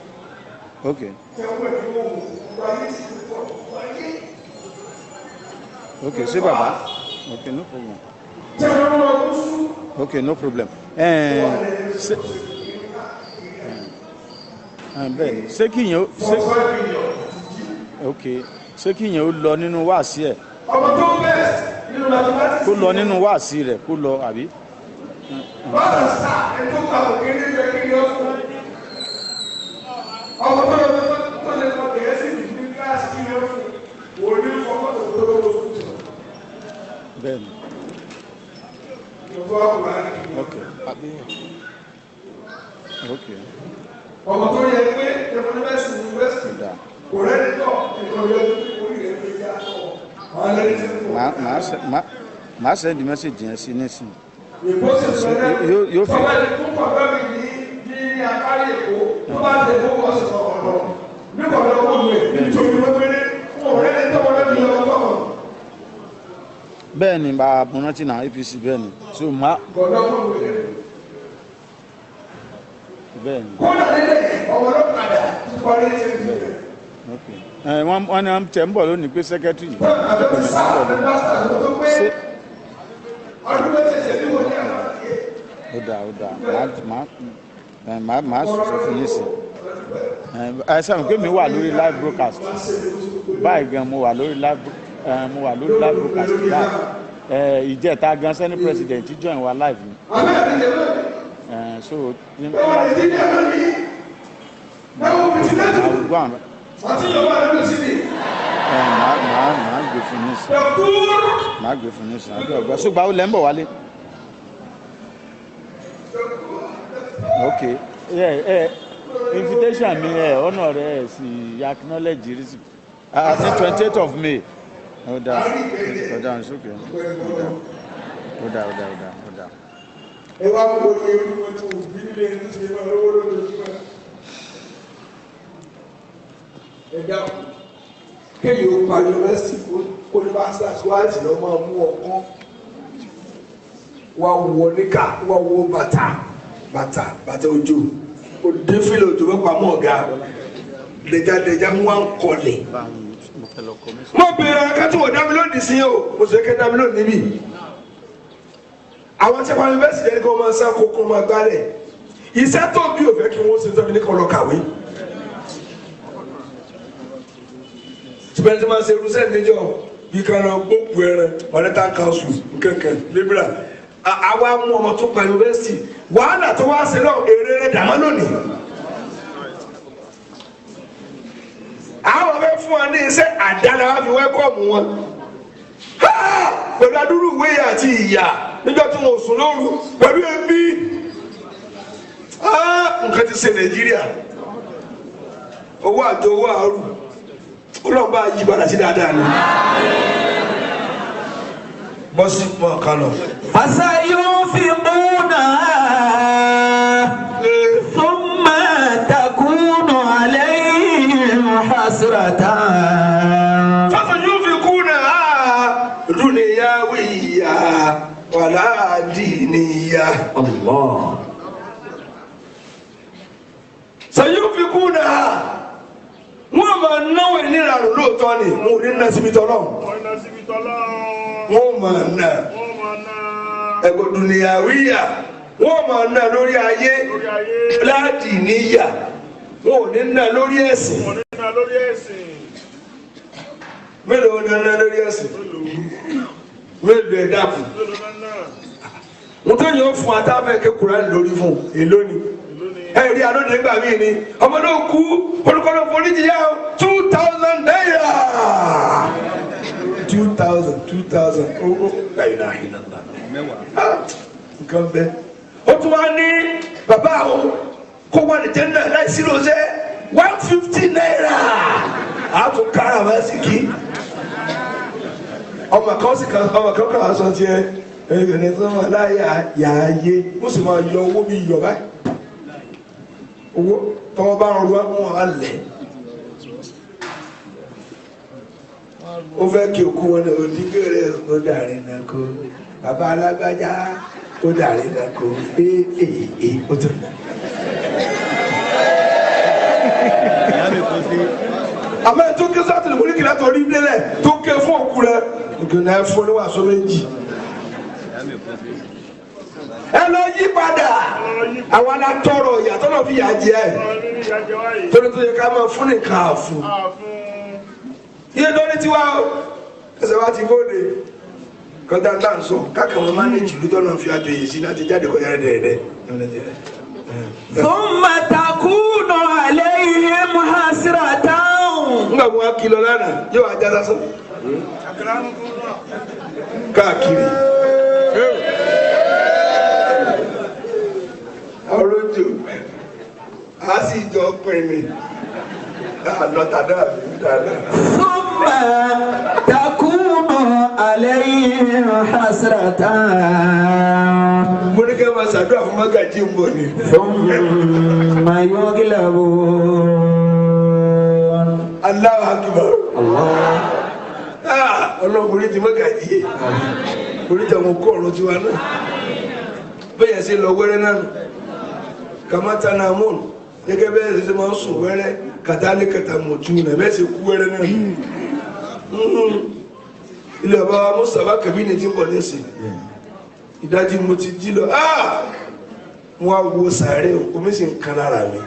Okay. Okay, c'est baba. Okay, no problem. Okay, no problem. Ṣé kí yẹn okay, ṣé kí yẹn ó lọ nínú wáàsí ẹ̀? Kó lọ nínú wáàsí rẹ̀, kó lọ àbí? Bẹ́ẹ̀ni. Okay. Okay. Ọmọ tó yẹ pé yunifásitì kò rẹ́ni tọ̀ ìkọ̀wé orí rẹ̀ pé yá tọ̀. Màá send message yẹn sí nísìn. Yóò fi. Ọmọ ìlú púpọ̀ bẹ́ẹ̀ ni ní àkárí Èkó tó bá lè kó wọ́n sọ̀rọ̀ ọ̀dọ́. Nígbà wo ló wọ́n lè nítorí wọ́n péré fún ọ̀rẹ́ni tọ́ wọlé ní ọgọ́rùn-ún. Bẹ́ẹ̀ni bá a bùn rántí náà APC bẹ́ẹ̀ni so má. Bẹ́ẹ̀ni. Kódà nílé ọmọ ọlọ́kadà ti parí ẹsẹ̀ ìgbẹ́. Wọ́n ní wọ́n tẹ̀ ń bọ̀ lónìí pé sẹ́kẹ́tìrì. Ó dáa máa sọ fún yín sí. Sẹ́wọ̀n pé mi wà lórí live broadcast báyìí gan mo wà lórí live broadcast báyìí ìjẹta gan Senate President join wa live ni. So màá gbé fún yín sí àbí ọgbà ṣùgbọ́n ó lẹ́ ń bọ̀ wálé. Okay. Invitation mi honor rẹ sí acknowledge receipt. The 28th of May. Ó dáa it's okay. Ó dáa. Ẹ wá wọ́n lórí ẹrú wọn tó bí nílé ẹni tí wọ́n lówó lójoojúmọ́. Ẹ dákun kéyìí ó pa yunifásitì kó ní bá ṣàṣùwáìtì lọ́ máa mú ọkàn wá wọ níkà wá wọ bàtà ojú òde fílẹ̀ òjò fẹ́ pamọ́ ọ̀gá dẹjàdẹjà mú wa ń kọlẹ̀. Mo bèèrè akẹ́tù wò dámi lónìí sí o mo sì kẹ́ dámi lónìí níbí. Àwọn tí wọ́n yunifásitì yẹn ní kí wọ́n máa sá kókó máa gbálẹ̀ iṣẹ́ tó bí òfẹ́ kí wọ́n ṣe sọ́mi ní kọ́ lọ kàwé ṣùgbọ́n tí wọ́n ṣe irúṣẹ́ níjọ́ bí kan náà gbókù ẹran mọ̀lẹ́ta kanṣu kankan lébìrà àwa mú ọmọ tó pa yunifásitì wàhálà tó wá sí náà èrè rẹ̀ dàmọ́ lónìí. àwọn fẹ́ fún wa ní iṣẹ́ àdáná wá fi wẹ́kọ̀mù wọn pẹ̀lú adúrú ìwé àti ìyà níjọ́ tí wọ́n sùn lóru pẹ̀lú ẹbí nǹkan ti ṣe Nàìjíríà owó àjọ owó àrù ọlọ́run bá yí padà sí dáadáa ni bọ́sí mọ́ kan lọ. فسينفقونها ثم تكون عليهم حسرة فسينفقونها دنيوية ولا دينية. الله. سينفقونها wọ́n máa náwó ìnira rò lóòótọ́ ni wọn ò ní ná síbi tọ́lọ́ wọ́n máa ná ẹ̀gbọ́n dùnìyàwíyà wọ́n máa ná lórí ayé láti níyà wọn ò ní ná lórí ẹ̀sìn mélòó ní ná lórí ẹ̀sìn mélòó ẹ̀ dàpọ̀ mo tó yàn fún atáfẹ́ kékeré lórí fún èlò ni. ẹ̀rí alóde gbà mí ni ọmọ náà kú olùkọ́ni foríjì yá 2,000 naira 2,000 owó láyìnà àhìnàlá nǹkan bẹ. ó tún wá ní bàbá àwọn kó wà ní jẹ́nà láìsí ló ṣe 150 naira àtún kára wá sí kí ọmọ kan kàn á sọ tiẹ̀ ẹ̀yìn tó wà láyà yàáyé ó sì máa yọ owó bí yọ báyìí. owó tọwọ́ bá rọrùn wá wọn á lẹ̀ ó fẹ́ kí òkú wọn ní onígbèrè ó dàrí náà kó bàbá alágbájá ó dàrí náà kó ó tó. àmọ́ ẹ̀ tó ké sátìlì mú ní kìlá tó rí nílẹ̀ tó ké fún òkú rẹ̀ ògùnà ẹ̀ fún oníwàsó méjì. ẹ lọ yí padà àwọn alátọrọ ìyàtọ̀ náà fi yà jẹ ẹ torí tó yẹ ká máa fún nìkan àfún iye lórí tiwa o ẹsẹ̀ wa ti bóde kọjá tá à ń sọ káàkiri mánéjì lójọ́ náà fi àjòyè sí láti jáde kọjá dẹ̀ẹ̀dẹ̀. ثم تكون عليهم حسرة. nígbà wo wá kìlọ̀ lánàá yóò wá já lásán káàkiri. ọlọ́jọ́ a sì jọ pinni lọ́tàdá dáadáa. ثم تكون عليهم حسرة. mo ní kí ẹ máa ṣàdúrà fún mágàjí ń bọ̀ ni. ثم يغلبون. Allahu Akbar. Ọlọ́run orí ti mágàjí yé orí ti àwọn kọ́ ọ̀rọ̀ tiwa náà bẹ́ẹ̀ ṣe lọ wẹ́rẹ́ náà kàmáta náà mọ̀ gẹ́gẹ́ bẹ́ẹ̀ ṣe máa ń sùn wẹ́rẹ́ kàtàlẹ́ kàtàmọ̀tún náà bẹ́ẹ̀ ṣe kú wẹ́rẹ́ náà. ilé ọba Mustapha Kabini ti ń bọ̀ lẹ́sìn ìdájí mo ti jí lọ wọn á wo sàárẹ̀ omi sì ń kan lára mi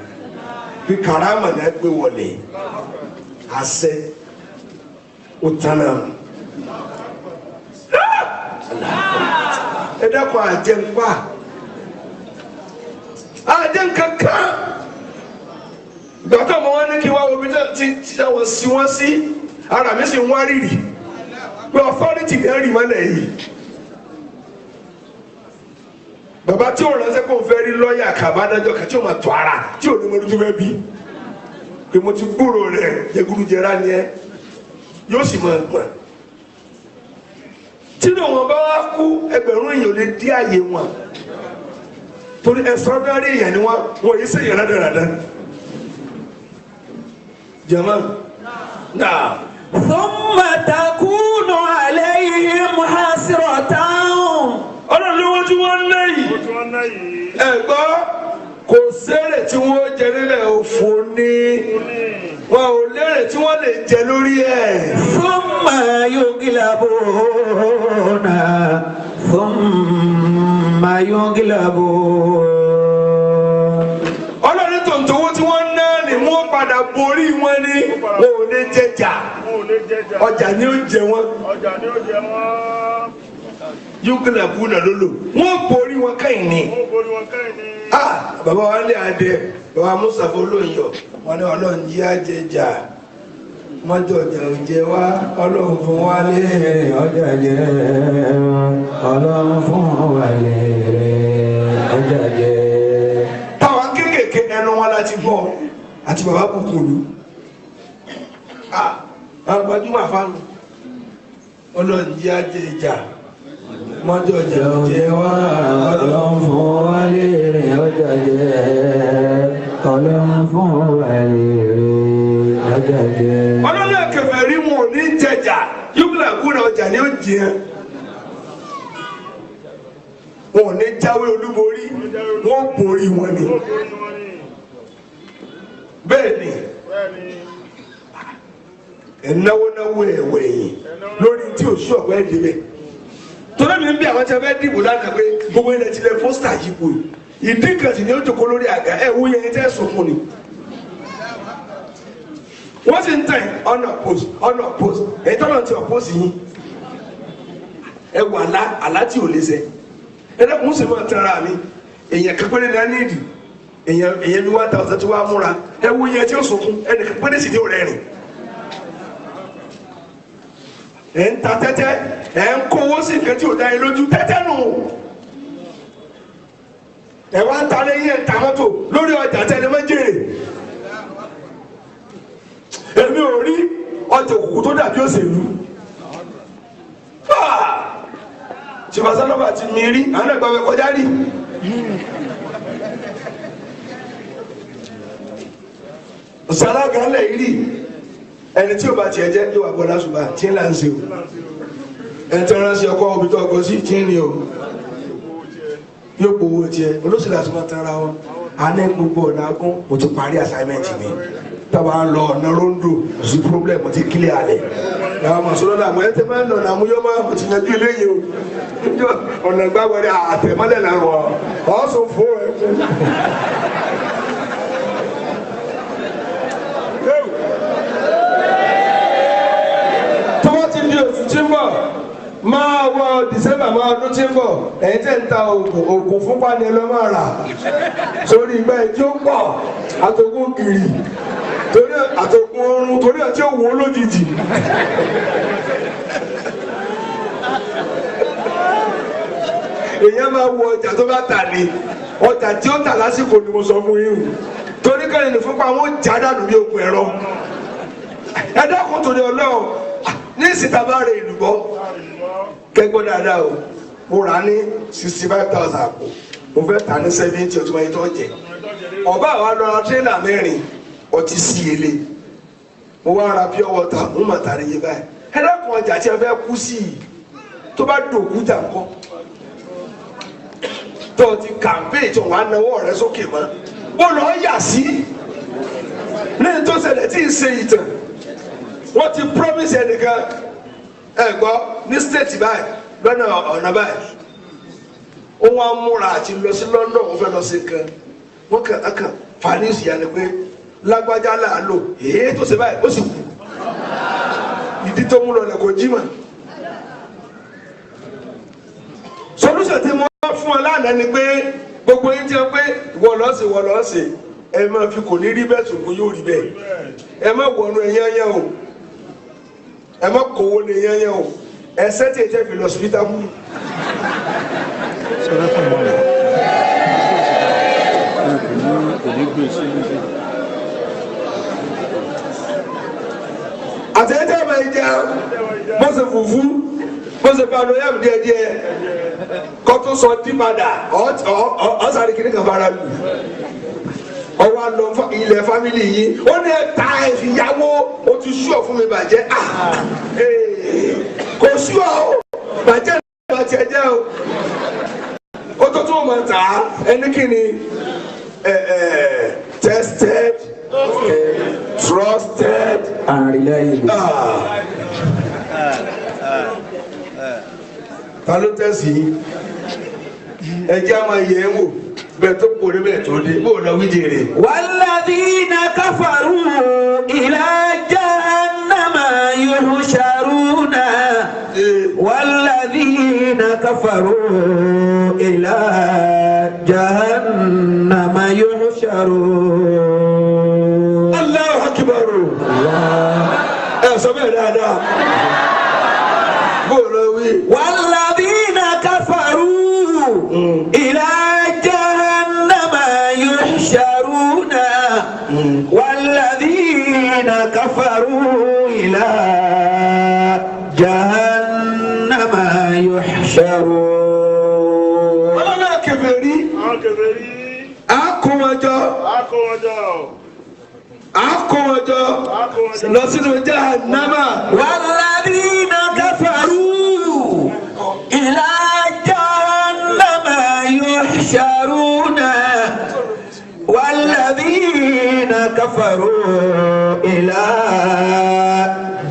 bí karama náà gbé wọlé àṣẹ ó tán náà. ẹ dákun àjẹnpá àjẹnkankan gbàtọ́ mọ́ wọn ní kí wọ́n wo bí tí wọ́n sí wọ́n sí ara mi sì ń wá rírì pé authority ní ẹ̀rì mọ́lẹ̀ yìí bàbá tí ò ránṣẹ́ kó fẹ́ rí lọ́ọ̀yà kàbádájọ́ kàtí ò máa tọ́ ara tí ò ní mo dúdú fẹ́ bí pé mo ti gbúrò rẹ̀ jẹgúdújẹrá ni ẹ yóò sì máa gbọ̀n tí wọn bá wá kú ẹgbẹ̀rún èèyàn lè dí àyè wọn torí extraordinary èèyàn ni wọn yìí sèyàn rádaràdá jama náà. ثم تكون عليهم حسرة. ọlọ́run ni wọ́n tí wọ́n ń ná yìí ẹ̀gbọ́ kò sẹ́rẹ̀ tí wọ́n jẹ nílẹ̀ òfò ní wọn ò lérè tí wọ́n lè jẹ lórí ẹ̀. ثم يغلبون. ثم يغلبون. ọlọ́run tó ń towó tí wọ́n ń ná ni wọ́n padà padà borí wọn ní wọn ò lè jẹjà ọjà ni ó jẹ wọn yúkìlà búnà lólò wọn borí wọn kẹ́yìn ni bàbá wa lé adé bàbá Mùsàfà olóyè wọn ní Ọlọ́run jí àjẹjà mọ́jọ́ ọjà òjẹ́ wá Ọlọ́run fún wa lérè ọjà jẹ́ Ọlọ́run fún wa lérè ọjà jẹ́. táwọn kéékèèké ẹnu wọn láti gbọ́ àti bàbá kúkúrú àwọn gbajúmọ̀ àfáànù Ọlọ́run jí àjẹjà mọ́jọ́ ọjà òjẹ́ wá Ọlọ́run fún wa lérè ọjà jẹ́ Ọlọ́run fún wa lérè ọjà jẹ́. Ọlọ́run kẹfẹ́ rí wọn ò ní jẹjà yúkìlà búnà ọjà ni ó jẹ wọn ò ní jáwé olúborí wọn borí wọn ni bẹ́ẹ̀ ni ẹ̀náwó ẹ̀wẹ̀yìn lórí tí ò sí ọ̀gbẹ́ ìdílé torí mi ń bí àwọn tí a fẹ́ dìbò lánàá pé gbogbo ilẹ̀ tilẹ̀ fọ́sítà yípo ìdí kan sì ni ó jókòó lórí àga ẹ̀ wú yẹn tẹ́ sọ fún ni wọ́n sì ń tẹ̀ ọ̀nà post èyí tọ́nà ti ọ̀pọ̀sì yín ẹ wà àlá tí ò lè ṣẹ ẹ dẹ́kun sì máa tẹ́ra mi èèyàn kápẹ́rẹ́ ní anídìí èèyàn bí 1000 tí wàá múra ẹ wú yẹn tí ó sọ fún ẹnì kápẹ́rẹ́ sì ní òrẹ́ rìn ẹ̀ ń ta tẹ́tẹ́ ẹ̀ ń kówó sí nǹkan tí ò dá yín lójú tẹ́tẹ́ nù ẹ̀ wá ń ta lẹ́yìn ẹ̀ ń ta mọ́tò lórí ọjà tẹ́lẹ̀ mọ́ jèrè èmi ò rí ọjà òkùnkùn tó dàbí òṣèlú ṣèbáṣálọ́bà ti mi rí àwọn ẹ̀gbọ́n mi kọjá rí ṣàlágà ńlẹ̀ yìí rí ẹni tí ó bá tiẹ̀ jẹ́ yóò wà bọ́ lásùbà tí ń là ń ṣe o ẹni tí wọ́n ránṣẹ́ ọkọ̀ òbí tó ọkọ̀ sí tí ń rìn o yóò gbowó tiẹ̀ olóṣèlú àti wọn tẹ́ra wọn a ní gbogbo ọ̀nà agún mo ti parí assignment mi táwa ń lọ ọ̀nà rondo kò sí problem mo ti kílẹ̀ alẹ̀ làwọn mọ̀sọ́lọ́ làwọn ẹ̀ tẹ́ máa ń lọ ọ̀nà àmúyọ́ máa mo ti yanjú eléyìí o ọ̀nà gbàgbọ́dẹ àtẹ̀mọ́lẹ̀ làwọn ọ̀sùn fún ẹ̀ tí ń bọ̀ máa wọ December máa ọdún tí ń bọ̀ ẹ̀yin tẹ́ ń ta oògùn fún pani lọ máa rà sórí ìgbà ẹ̀ tí ó pọ̀ àtògùn gìrì torí àtògùn oorun torí ẹ̀ tí ó wò ó lójijì. èèyàn máa wọ ọjà tó bá tà ní ọjà tí ó tà lásìkò ni mo sọ fún yín torí kẹ́rin ní fúnpa wọn já dànù bí okùn ẹ̀rọ ẹ dákun torí Ọlọ́run ní ìsìta bá rẹ ìlúbọ kẹgbọn dáadáa o mo rà ní 65,000 àpò mo fẹ́ tà ní 70 ọtún ẹni tó jẹ ọba àwa lọ tírélà mẹ́rin ọtí sí ilé mo wá ra pure water mo mà tà ní yé báyìí ẹ dákun ọjà tí a fẹ́ kú sí i tó bá dòkú jà ńkọ́ tó ti kàmpéè tó wà náwó rẹ sókè mọ́ ó lọ yà sí ní tó ṣẹlẹ̀ tí ì ṣe ìtàn wọ́n ti promise ẹnìkan ẹ gbọ́ ní state báyìí lọ́nà ọ̀nà báyìí ó wá múra àti lọ sí London wọ́n fẹ́ lọ sí nǹkan wọ́n kàn fanisi yà ni pé lágbájá là á lò èyí tó ṣe báyìí ó sì kú ìdí tó mú lọ lẹ kò jí mà solution tí mo fún ọ lánàá ni pé gbogbo yín ti ọ pé wọ́n lọ́ọ̀sì ẹ máa fi kò ní rí bẹ́ẹ̀ tó kó yóò rí bẹ́ẹ̀ ẹ má wọnú ẹ̀yán o ẹ má kówó ní yẹnyẹn o ẹsẹ tí ẹ jẹ fi lọ síbítà mú. àtẹ̀yẹ́tẹ̀ máa ń jẹ bọ́sẹ̀ fùfú bọ́sẹ̀ bá lọ yàgò díẹ̀díẹ̀ kọ́tù sọ dìbàdà ọ̀sàrí kìnnì kan bára lù ọwọ́ àlọ́ ilẹ̀ fámìlì yìí ó ní ẹ̀ta ìyàwó ó ti sú ọ̀ fún mi bàjẹ́ kò sú ọ̀ bàjẹ́ bàjẹ́ jẹ́ o ó tó tún mọ̀ tà ẹni kìíní tested trusted and reliable. Ta ló tẹ̀sí ẹjẹ́ àmọ́ yẹ̀ ń wò bẹ́ẹ̀ tó kórè bẹ́ẹ̀ tó dé bó lọ wí jèrè. والذين كفروا كفروا إلى جهنم يحشرون. الله أكبر. سمعنا هذا. والذين كفروا إلى جهنم يحشرون. والذين كفروا إلى جهنم يحشرون. أنا كبري. أكوجا. نصل جهنم. والذين كفروا إلى جهنم يحشرون. والذين كفروا إلى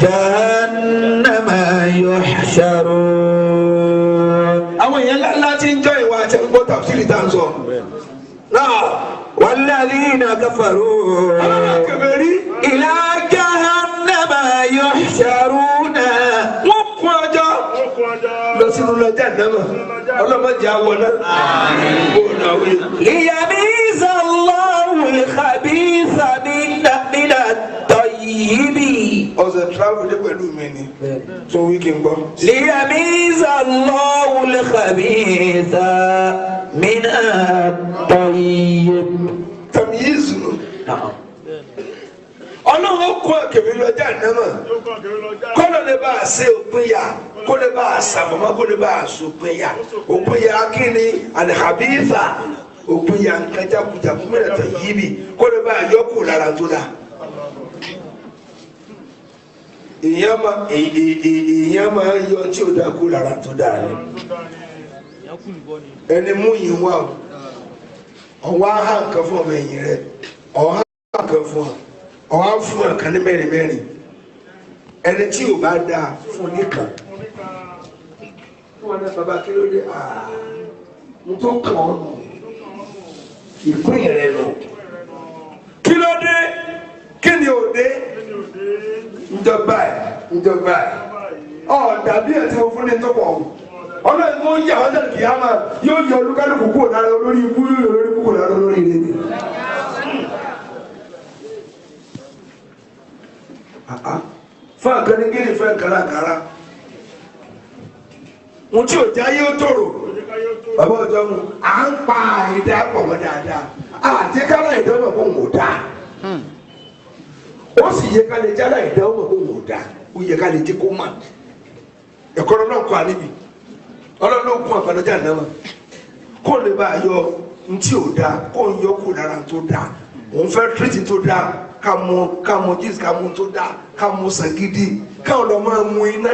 جهنم يحشرون. àwọn èèyàn láti ń jọ ìwà àti ẹgbẹ́ tàbísírì tá à ń sọ. والذين كفروا إلى جهنم يحشرون. wọ́n kún ọjọ́ lọ sínú lọ́jà náà ọlọ́mọdé àwọn náà. ليميز الله الخبيث من الطيب. ọ̀sẹ̀ travel dé pẹ̀lú mi ni tó wí kí n gbọ́. ليميز الله الخبيث من الطيب. tàmíyèsù nù. ọlọ́run kún àkèmí lọ́jà náà kọ́lọ́ lè bá a ṣe òpin yà kó lè bá a ṣàfọ̀mọ́ kó lè bá a ṣòpin yà òpin yà kíni àlẹ́hàbíìsà òpin yà nǹkan jákujàku mẹ́rẹ̀ tó yí bi kó lè bá a yọ kù lára tó dà. èèyàn máa ń yọ tí ò dá kù lára tó dà ni ẹni mú yìí wá ọwọ́ aha nǹkan fún ọmọ ẹ̀yìn rẹ̀ ọ̀há nǹkan fún ọ ọ̀há fún ọ̀kan ní mẹ́rin mẹ́rin ẹni tí ò bá dáa fún nìkan wọn ní baba kí ló dé n tó kàn ọ́ nù ìpín rẹ̀ nù kí ló dé kí ni ò dé njọba ọ̀ dàbí ẹ̀ tí mo fún ní tó pọ̀ ọ́ ọlọ́run tó ń yà wọ́n tẹ̀lé kìámà yóò yọ olúkálùkù kúrò lára olórí ikú yóò yọ olórí kúrò lára olórí ilé ni. fún àkànnígìrì fún kàràkàrà ohun tí ò já yóò tòrò bàbá ọjọ́ mu à ń pa ìdá pọ̀ mọ́ dáadáa àti kálá ìdánwò kò wò dá ó sì yẹ ká lè jálá ìdánwò kò wò dá ó yẹ ká lè jẹ́ kó mà ẹ̀kọ́ náà kọ́ àníbi ọlọ́run kún àgbàdọ́jà náà kó lè bá a yọ ntí ò dáa kó ń yọ kó lára tó dáa òun fẹ́ tírìtì tó dáa ká mú jíìsì ká mú tó dáa ká mú sàgídí káwọn lọ máa mú iná.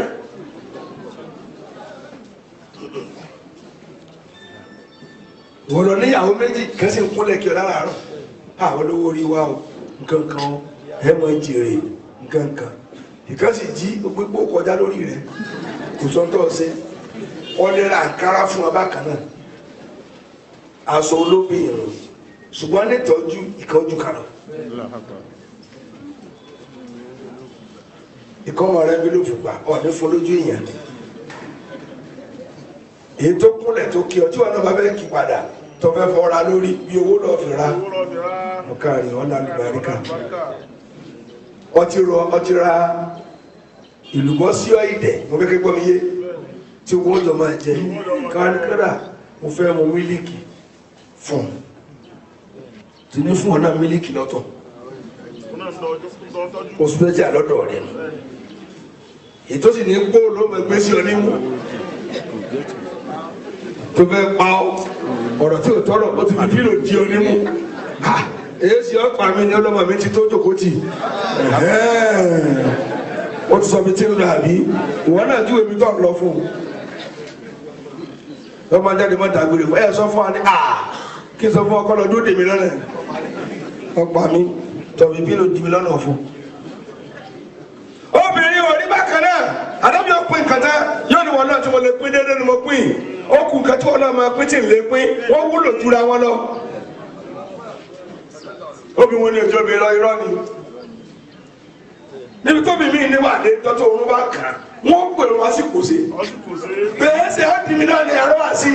wọ́n lọ níyàwó méjì kẹ́sì ń kúnlẹ̀ kí ọ lára àárọ̀ àwọn olówó orí wa o nǹkan kan ẹ̀ mọ̀ jèrè nǹkan kan ìkànsì jí gbogbo kọjá lórí rẹ̀ kò sọ́ńtọ́ ọ̀sẹ̀ ọlẹ́ra àǹkárá fún ọba kan náà aṣọ olóbìnrin ṣùgbọ́n nítọ́jú ìkọ́jú kan lọ. ìkọ́mọ rẹ bí ló fògbà ọ̀dẹ́ fún lójú èèyàn èyí tó kúnlẹ̀ tó kí ọ tí wọn náà bá fẹ́ kí padà tó fẹ́ fọ́ra lórí bí owó lọ́ọ́ fi ra ọ̀ka rẹ̀ ọ̀nà àlùbáríkà ọtí ra ìlúbọ́ sí ọ ìdẹ̀ mo fẹ́ kí gbọ́ mi yé tí wọ́n jọ máa jẹ káàkiri mo fẹ́ mu mílíkì fún tí ní fún ọ̀nà mílíkì lọ́tọ̀ oṣù méjì àlọ́dọ̀ rẹ̀ nù ètò sì ní gbó ló mọ̀ gbé sí ọ nímú tó fẹ́ pa ọ́ ọ̀rọ̀ tí ò tọrọ ó ti fi pílò di ọ nímú èyí sì ọ́ pa mi ní ọlọ́mọ mi ti tó jòkó tì ó ti sọ mi tí ń lọ àbí ìwọ náà júwe mi tó ń lọ fún un lọ́mọ jáde mọ́ dàgbére fún ẹ̀ sọ fún wa ní kí n sọ fún ọkọ lọ dúró dèmi lọ́nà ọ̀pá mi tọ̀bí bí ló di mi lọ́nà fún. obìnrin ò ní bákan náà àdàbí ó pín nǹkan tán yóò ní wọn náà tí mo lè pín déédéé ni mo pín ó kù nǹkan tí wọn náà máa pín tí ń lè pín wọ́n wúlò jura wọn lọ. obìnrin wọn ni òjò mi lọ irọ́ ni níbi tó bí mi ní wà dé tọ́tọ́ òun bá kàn wọ́n pè wọ́n sí kò sí bẹ́ẹ̀ ṣe á di mi náà ní ẹ̀rọ wá sí.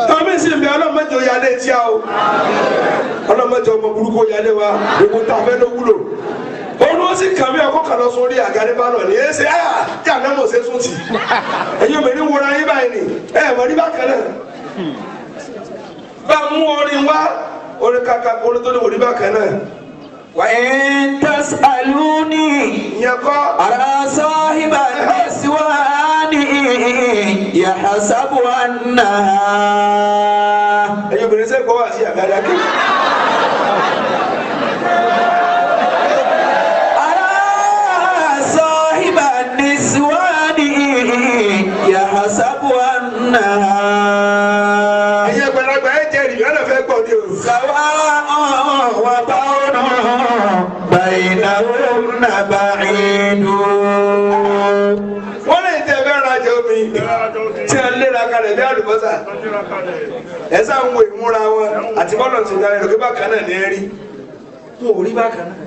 tọ́mí sì ń bẹ ọlọ́mọdé oyalé tí a o ọlọ́mọdé ọmọ burúkú oyalé wa gbogbo tá a fẹ́ ló wúlò òun ó sì kàn mí ọkọ kan lọ sórí àga ní bá lọ ní ẹ ṣe tí àná mọ̀ ṣe sùn tì ẹ̀yin obìnrin wọra yín báyìí ni mọ̀ ní bákan náà bá mú orin wá orin kàkà orin tó ní wò ní bákan náà. وإن تسألوني على صاحب النسوان يحسب أنها ẹ̀yin obìnrin sẹ́kọ̀ wá sí àgádá kí. على صاحب النسوان يحسب أنها ẹ̀yin àgbàlagbà ẹ̀ jẹ́ ìrìn àná fẹ́ gbọ́ ní o. سواء وبون بينهن بعيد. wọ́n lè tẹ fẹ́ rajà omi tí a lé ra kalẹ̀ bí àlùbọ́sà ẹ sáà ń wo ìmúra wọn àti bọ́lọ̀ ti darí lókè bákan náà ní ẹ̀rí wọn ò rí bákan náà.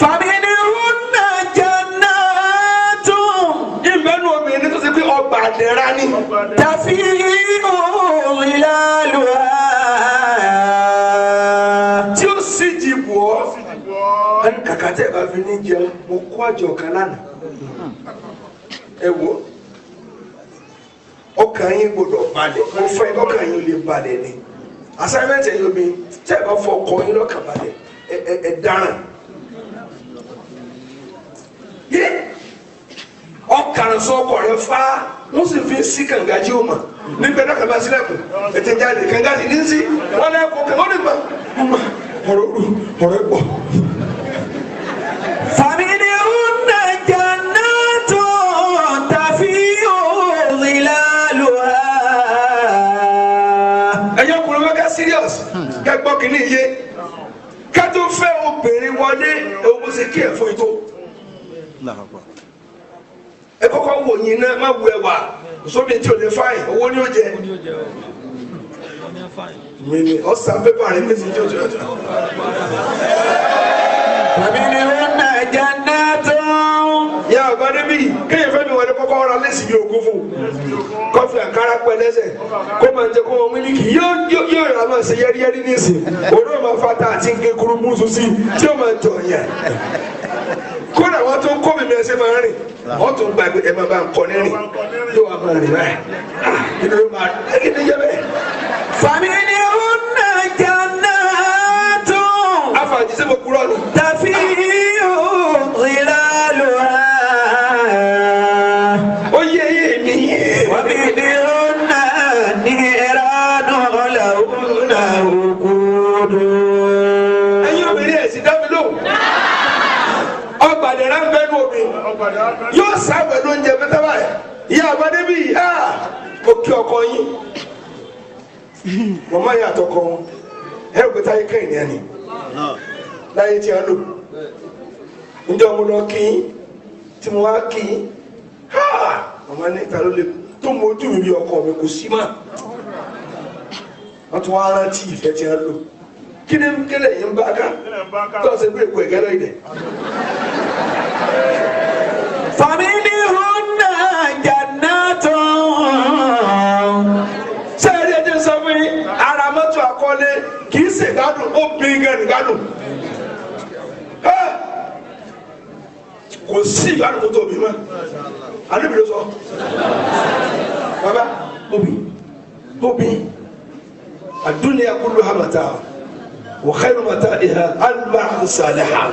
فمنهن جنات ìbẹ́nu obìnrin tó ti pé ọgbà àdẹ̀rà ni. تفيض ظلالها tí ó sì jìbù ọ́ kàkà tẹ́ ẹ bá fi ní jẹun mo kó àjọ kan lánàá ẹ wo ọkàn yín gbọ́dọ̀ balẹ̀ mo fẹ́ ọkàn yín lè balẹ̀ ni assignment ẹ̀yin omi tẹ́ ẹ bá fọ ọkọ yín lọ́kàn balẹ̀ ẹ dáràn yé ọkàn sọ ọkọ rẹ fá wọ́n sì fi sí kàngájí ó mọ̀ nígbà náà kàbá sílẹ̀kùn ètè jáde kàngájí ní sí wọ́n lẹ́kọ̀ọ́ kàn wọ́n lè gbà ọ̀rọ̀ pọ̀. فمنهن جنات تفيض ظلالها. ẹ̀yin ọkùnrin wọ́n ká serious kẹ́gbọ́n kìíní yé ká tó fẹ́ obìnrin wọlé ewu bó ṣe kí ẹ̀ fún ètò. ẹ kọ́kọ́ wò yín náà má wu ẹwà sóbi tí o lè fáyìn owó ni ó jẹ. mini ọ̀sán pépà rẹ̀ méjì jọjọ. فمنهن جنات. yà á gbọ́dọ̀ bí kéèyàn fẹ́ mi wọlé kọ́kọ́ ọ̀rọ̀ alẹ́ sì bí ogún fún kọfí àkàrà pẹ́ lẹ́sẹ̀ kó máa jẹ kó wọn mílíkì yóò rà máa ṣe yẹ́rìyẹ́rì nísìn òun náà máa fata àti nké kúrú búùsù sí tí ó máa jọ yẹn kódà wọn tó ń kó mi mi ẹsẹ̀ máa rìn wọn tó ń gba ẹ máa bá ń kọ nírìn yóò wá máa rìn báyìí kí ni yóò máa kí ni yẹ bẹ́ẹ̀. فمنهن جنات àfàjì sẹ́mo kúrọ́ ni. تفيض ظلالها. ó yé mi yé. ومنهن نيران لهن وقود. ẹ̀yin obìnrin ẹ̀sìn dá mi lóhùn. ọgbàdẹ̀rẹ̀ ń bẹ́ẹ̀ ní omi yóò sáwẹ̀ lóúnjẹ mẹ́ta báyìí. ìyá àbádé bíi mo kí ọkọ yín mọ̀mọ́ yẹn àtọkọ wọn ẹ̀rù pé táyé kẹ́hìn yẹn ni láyé tí a lò ǹjẹ́ mo lọ kí tí mo wá kí mọ̀mọ́ ní ìta ló lè tó mọ ojú mi bí ọkọ mi kò sí mà wọ́n tún wá rántí ìfẹ́ tí a lò kí ni kélé yìí ń bá ká tó ṣe pé èkó ẹ̀gẹ́ lọ́yìn dẹ̀. فمنهن جنات. sẹ́ẹ̀rì ẹ̀jẹ̀ sọ fún yín ara mọ́tò àkọlé kì í ṣègbádùn ó bí gẹ̀rù gbádùn kò sí ìgbádùn tó tóbi mọ́ àdébí ló sọ bàbá tóbi àdúnyà kulluha mataa wa khayru mataa'iha al-mar'atu as-salihah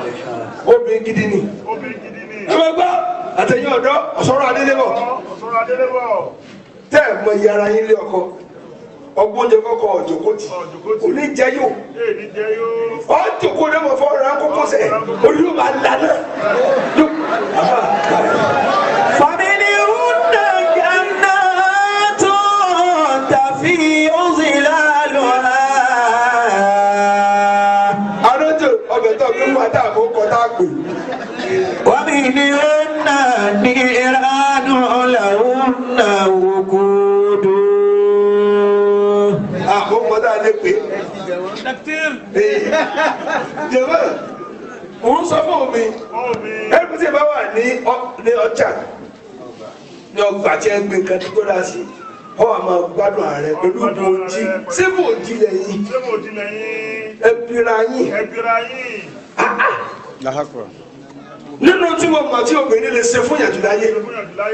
obìnrin gidi ni ẹ bá gbọ́ àtẹ̀yìn ọ̀dọ́ ọ̀sọ́rọ̀ adélébọ̀ tẹ́ ẹ̀ mọ iye ara yín lé ọkọ ọgbọ́n oúnjẹ kọ́kọ́ ọ̀jọ̀kọ́tì oníjẹ yóò ọ̀jọ̀kọ́ ní mo fọ́ ọ̀rọ̀ akókó sẹ̀ olú máa lànà. فمنهن جنات تفيض ظلالها. àròjò ọbẹ̀ tó gbé wá tá àbò kọ́ tá a pè. ومنهن نيران لهن وقود. àbò kọ́ tá a lè pè jẹ̀mọ́ òun sọ fún mi ẹ̀rù tí ẹ bá wà ní ọjà ní ọgbà tí ẹ gbé nǹkan tó gbọ́dọ̀ sí ọ àmọ́ gbádùn ààrẹ pẹ̀lú bòójì ṣé bòójì lẹ́yìn ẹbíra yín nínú tí mo mọ̀ tí obìnrin lè ṣe fún ìyàtọ̀ láyé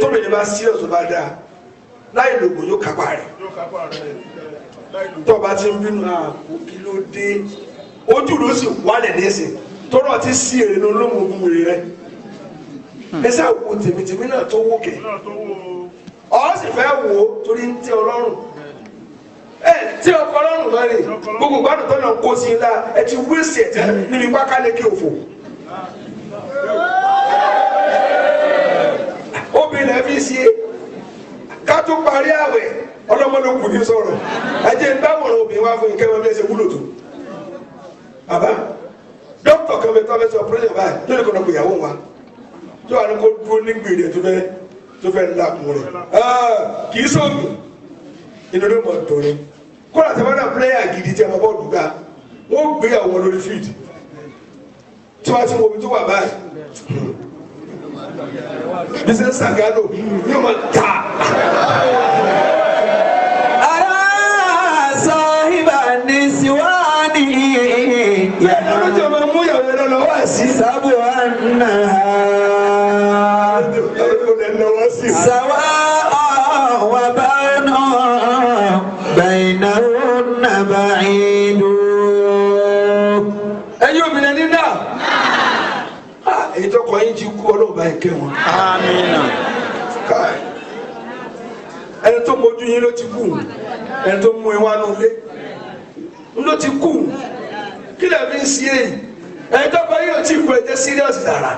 tóbìnrin bá sí ọ̀tún bá dáa láì lògùn yóò kápá rẹ̀ tó bá ti ń bínú àpò kí ló dé ojú ló sì wálẹ̀ nísìn tó rọ̀ ti sí èrè ní olóhùn ogun rẹ̀ ẹsẹ̀ àwò tèmítèmí náà tó wókè ọ sì fẹ́ wò ó torí ń tẹ ọlọ́run tí ọkọ ọlọ́run lọ rè gbogbo gbádùn tó náà kó sí i la ẹ ti wíṣì ẹ̀ tẹ́ níbi pákáleke òfò obìnrin ẹ̀ fi ṣe ká tó parí àwẹ̀ ọlọ́mọdé kù ní sọ̀rọ̀ ẹ̀jẹ̀ ń dáwọ̀rọ̀ obìnrin wá fún ìkẹ́wọ́n bí ẹ ṣe wúlò tó bàbá dókítà kan bẹ tó fẹ́ sọ pírẹ́sìdẹ̀ báyìí lórí kan náà kò yàwó wa tó wà ní kó dúró ní gbèrè tó fẹ́ ńlá kún rẹ̀ kì í sọ̀rọ̀ inú ló mọ̀ tó ní kó láti wọ́n náà pílẹ́yà gidi tí a máa bọ́ọ̀lù gbà wọ́n gbé àwọn lórí fíìdì tí wọ́n ti wọ́n bí tó wà báyìí bísí sàgádò yóò máa ta. ara sahiba niswani yẹ́nì ló jẹ́ máa mú ìyàwó yẹn lọ wá sí. sabu anna sawa wa banu bainahunna ba'idu. ẹ̀yin obìnrin ní náà èyí tó kọ yín ti kú ọlọ́ọ̀bá yìí kẹ́ wọn. amina. ẹni tó mójú yín ló ti kú ẹni tó mú ìwà nù lé ló ti kú kí lè fi ń sí èyí ẹni tó kọ yín ò tí kú ẹjẹ serious dára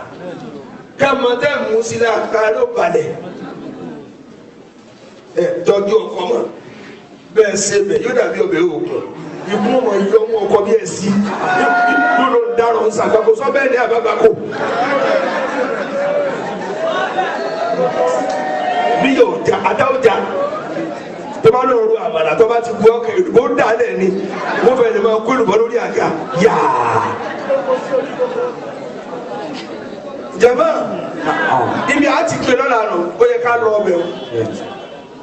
ká mọ tẹ́ mú sílẹ̀ àká ló balẹ̀ ẹ tọ́jú ọkọ mọ́ bẹ́ẹ̀ ṣe bẹ̀ yóò dàbí ọbẹ̀ òkun ìkú ọmọ yìí ọmọ ọkọ bí ẹ sí yóò ló ń dárò ń sàgbàkó sọ bẹ́ẹ̀ ní àbábákò bí yóò jà àdáwò jà tó bá lọ ru àmàlà tó bá ti bu ọkẹ ìdìbò dálẹ̀ ni wọ́n fẹ́ẹ́ lè máa kó ìdìbò lórí àga yáa jẹ̀mọ́ ibi àti gbé lọ́la nù ó yẹ ká lọ ọbẹ̀ o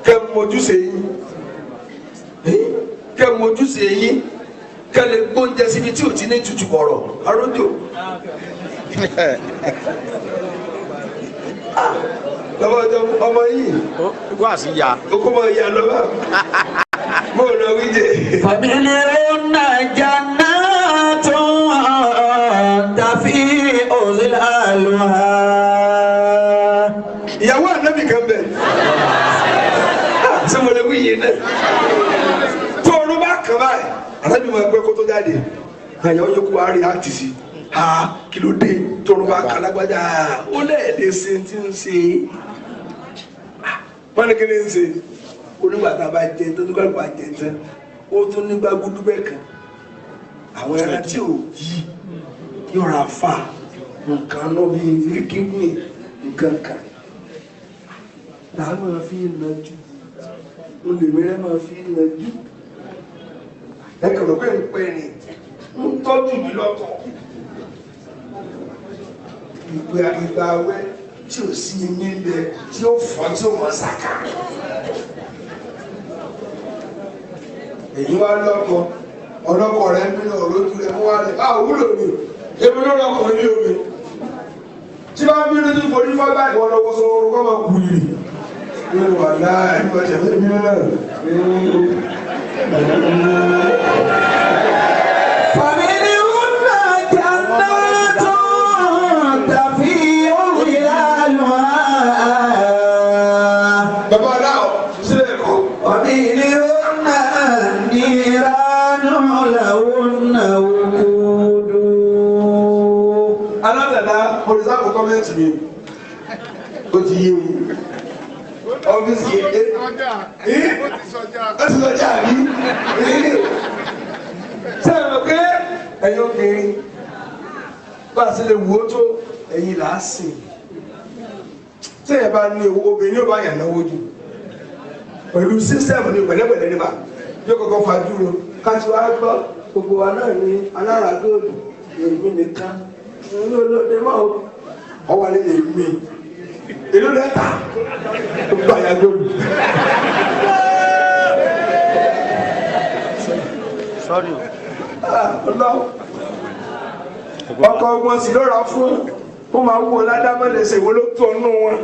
kẹ́ mojúṣe yín kẹ mojúṣe yín kẹ lè gbóúnjẹ síbi tí ò ti ní tutù bọ̀rọ̀ arójò. ọmọ yìí wá sí ya. o kò mọ ìyá lọ́wọ́ mo lọ wíjẹ. faminhunna jannatun tafi'u zilaluha. ìyàwó ànábì kan bẹ sọmọlẹ wíyẹ náà tóoru bá kàn báyìí ànábì máa gbẹ kó tó jáde àyàwó yóò kó àárín àti sí kí ló dé tóoru bá kàn lágbájá ó lẹ́ẹ̀dẹ́ ṣe ti ń ṣe wọ́n ní kí ni ń ṣe onígbà tá a bá jẹ tó nígbà bá jẹ tán ó tún nígbà gúdú bẹ́ẹ̀ kan àwọn ẹran tí ò yí yóò ra fà nǹkan náà bíi kíkún nǹkan kan làá máa fi ń nàjú olèmírẹ́ máa fi ń nàjú ẹ̀kọ̀rọ̀ pé ń pẹ́ ni ń tọ́jú mi lọ́tọ̀ ìgbà awẹ́ tí ò sí ẹni ń bẹ tí ó fọ́ tí ó mọ̀ ṣàkà èyí wá lọ́kọ ọlọ́kọ rẹ̀ ń bínú ọ̀rọ̀jú rẹ̀ mú wá rẹ̀ wúlò ni èmi ló lọ́kọ ní omi tí bá ń bínú tí mo ní fọ́ báyìí wọ́n lọ́kọ sọ orúkọ máa kú yìí nínú wà láà ẹni wọ́n tẹ̀lé mi náà faminhunna jannatun tafi'u zilaluha. bàbá aláwọ̀ sílẹ̀ kọ́. faminhunna niranun lahunna wuqudu. aládàá olùsàkó kọ́mẹ́ntì mi ó ti yé mi ọ́fíìsì yẹn ó ti sọjá rí sẹ́yìn pé ẹ̀yin obìnrin bá a sì lè wò ó tó ẹ̀yin là á sìn sẹ́yìn bá ní ewu obìnrin yóò bá yàn náwó jù pẹ̀lú sísẹ́mù ní pẹ̀lẹ́pẹ̀lẹ́ níbà yóò kọ́kọ́ fa dúró kájú wá gbọ́ gbogbo wa náà ní alára góòlù èmi nìkan ní olóde máa ọwọ́ alẹ́ èmi èlò lẹ́tà gbogbo àyà góòlù. Sorry. Ọkọ̀ ọgbọ́n sì lọ́ra fún wọ́n máa wú ọládámọ́lẹ́sẹ̀ wọ́n ló tó ọ̀nù wọn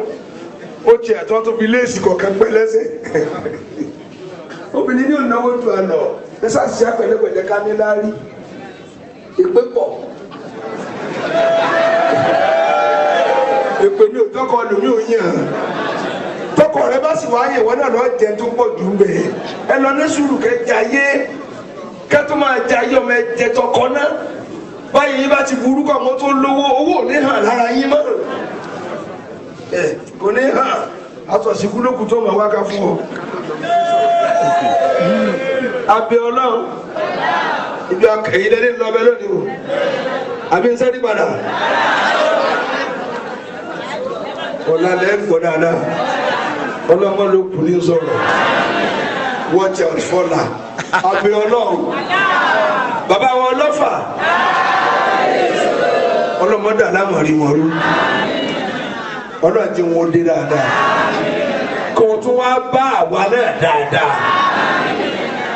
ó ti ẹ̀tọ́ tó fi léèsì kọ̀ọ̀kan pẹ́ lẹ́sẹ̀ obìnrin ní ònáwó tó àná ẹ ṣàṣìṣe pẹ̀lẹ́pẹ̀lẹ́ ká ní láárí èpè pọ̀ èpè ní òtọ́kọ lòmí ò yàn tọkọ rẹ bá sì wáyé wọn náà lọ jẹ tó pọ̀ jù bẹ́ẹ̀ ẹ lọ ní sùúrù kẹjẹ ayé kẹtọ máa jẹ ayé ọmọ ẹjẹ tọkọ náà báyìí yín bá ti burú kọ́ ọmọ tó lówó owó ò ní hàn lára yín mọ́ kò ní hàn àtọ̀síkú lókù tó máa wáká fún ọ. abẹ Ọlọ́run ibi èyí lẹ́ni lọ bẹ lónìí o àbí ń sẹ́ni padà ọ̀la lẹ́gbọ̀n dáadáa ọlọ́mọ ló kù ní sọ̀rọ̀ watch out fọ́lá abẹ Ọlọ́run bàbá wọn lọ́fà ọlọ́mọdé alámọ̀rí wọn rú ọlọ́ọ̀dì wọn dé dáadáa kò tún wá bá àwa náà dáadáa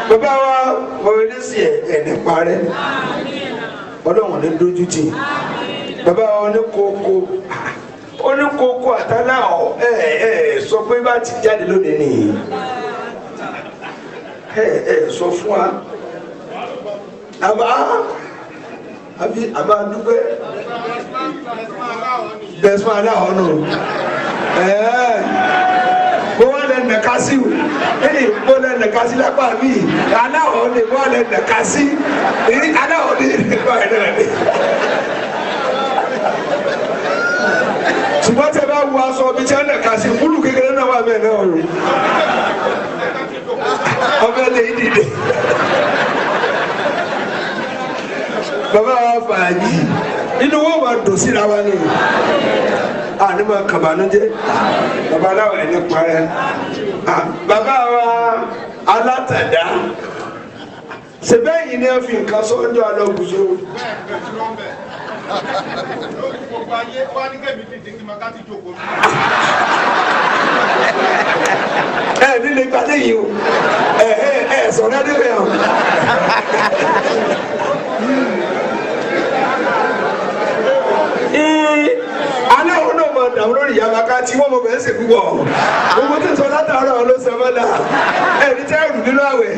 bàbá wa wọ́n ní sí ẹ̀ẹ́dẹ̀ parẹ́ ọlọ́wọ̀n ní dójú tì bàbá wa ní kókó àtàlà sọ pé bá ti jáde lónìí nìyí sọ fún wa àbá dúpẹ́ bẹ́sùn aláwọ̀ nù bó wà lẹ́ nẹ̀ka sí o ẹni bó lẹ́ nẹ̀ka sí lápá mi aláwọ̀ ni bó lẹ́ nẹ̀ka sí aláwọ̀ ni nípa ẹ̀ náà ni. ṣùgbọ́n tẹ bá wu aṣọ ọbẹ̀ tí wọ́n nẹ̀ka sí múlù kékeré náà wà bẹ́ẹ̀ náà rò ọbẹ̀ lè dìde. Bàbá wa fàájì inú wọn máa dùn síra wa ni àní máa kàbánújẹ́ bàbá aláwọ̀ ẹni parẹ́ bàbá wa alátàdá sẹ́bẹ̀yìn ni ẹ fi nǹkan sọ́jọ́ alọ́gùsọ. ẹ nílé gbadé yìí o sọ̀rọ̀ ẹni rẹ̀ o. aláwọ̀ náà máa dàrú lórí ìyá ká tí wọ́n mọ̀ bẹ́ẹ̀ ṣe púpọ̀ gbogbo tí ń sọ látàárọ̀ ló sọ mọ́lá ẹni tẹ́ ẹ̀rù nínú àwẹ̀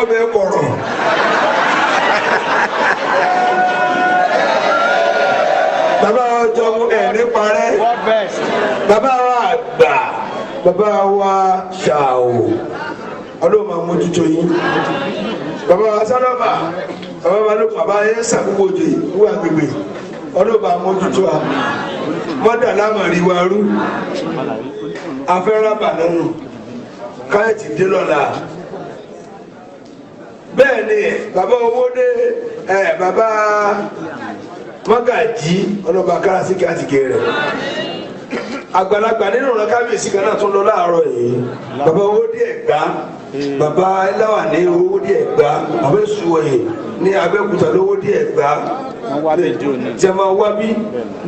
ọbẹ̀ kọ̀rọ̀. bàbá ọjọ́ ẹ̀rí parẹ́ bàbá wa àgbà bàbá wa ṣàwò ọlọ́run máa mójútó yín bàbá wa sálábà bàbá wa ló bàbá yẹn sàkókò jẹ ìwé àgbègbè ọlọ́ba mójútó a mọ́dà lámàrí wa rú afẹ́rábà nínú káyọ̀tì dé lọ́la bẹ́ẹ̀ ni bàbá owó dé bàbá mọ́gàjí ọlọ́ba kárásíkì àtìkè rẹ̀ àgbàlagbà nínú ọ̀rọ̀ kábíyèsí kan náà tún lọ láàárọ̀ yìí bàbá owó dé Ẹ̀gbá bàbá ẹláwà ní owó dé Ẹ̀gbá bàbá ìṣúwọ̀yè ní Abẹ́òkúta lówó dé Ẹ̀gbá tí a máa wá bí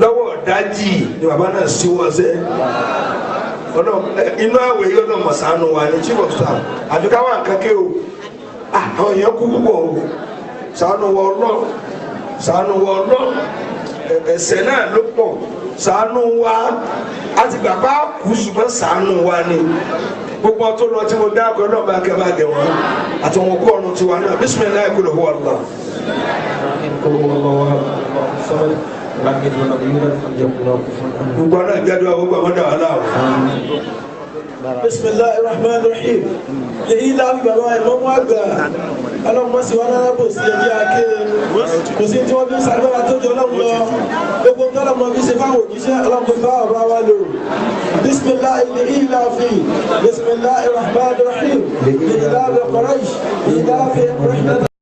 lọ́wọ́ dájì ni bàbá náà síwọ́ sẹ́ inú àwẹ̀ yóò lọ mọ̀ sànù wa ní chief of staff àti káwá kanké o àwọn èèyàn kú púpọ̀ o sànù wọ ọlọ́ sànù wọ ọlọ́ ẹ̀ṣẹ̀ náà ló pọ̀ sànù wa àti bàbá kù ṣùgbọ́n sànù wa ni gbogbo tó lọ tí mo dá akọ náà bá kẹ́ bá gẹ̀ wọ́n àti wọn kú ọ̀run tiwa náà bisimilayi kúlò wọ́n Allah. gbogbo ọ̀nà ìgbàdo àwọn gbogbo ọmọdé wà láwọ̀. bisimilahi rahman rahim èyí láti bàbá ìmọ̀mú àgbà ọlọ́mọ sí wọn lábò sí ẹbí ake kò sí tí wọ́n fi ń sàgbára tó jọ ọlọ́mọ gbogbo tó ọlọ́mọ fi ṣe fáwọn òjíṣẹ́ ọlọ́mọ bá ọ̀rọ̀ wa lò bisimilahi èyí láfi bisimilahi rahman rahim èyí láfi Quraysh èyí láfi rahman.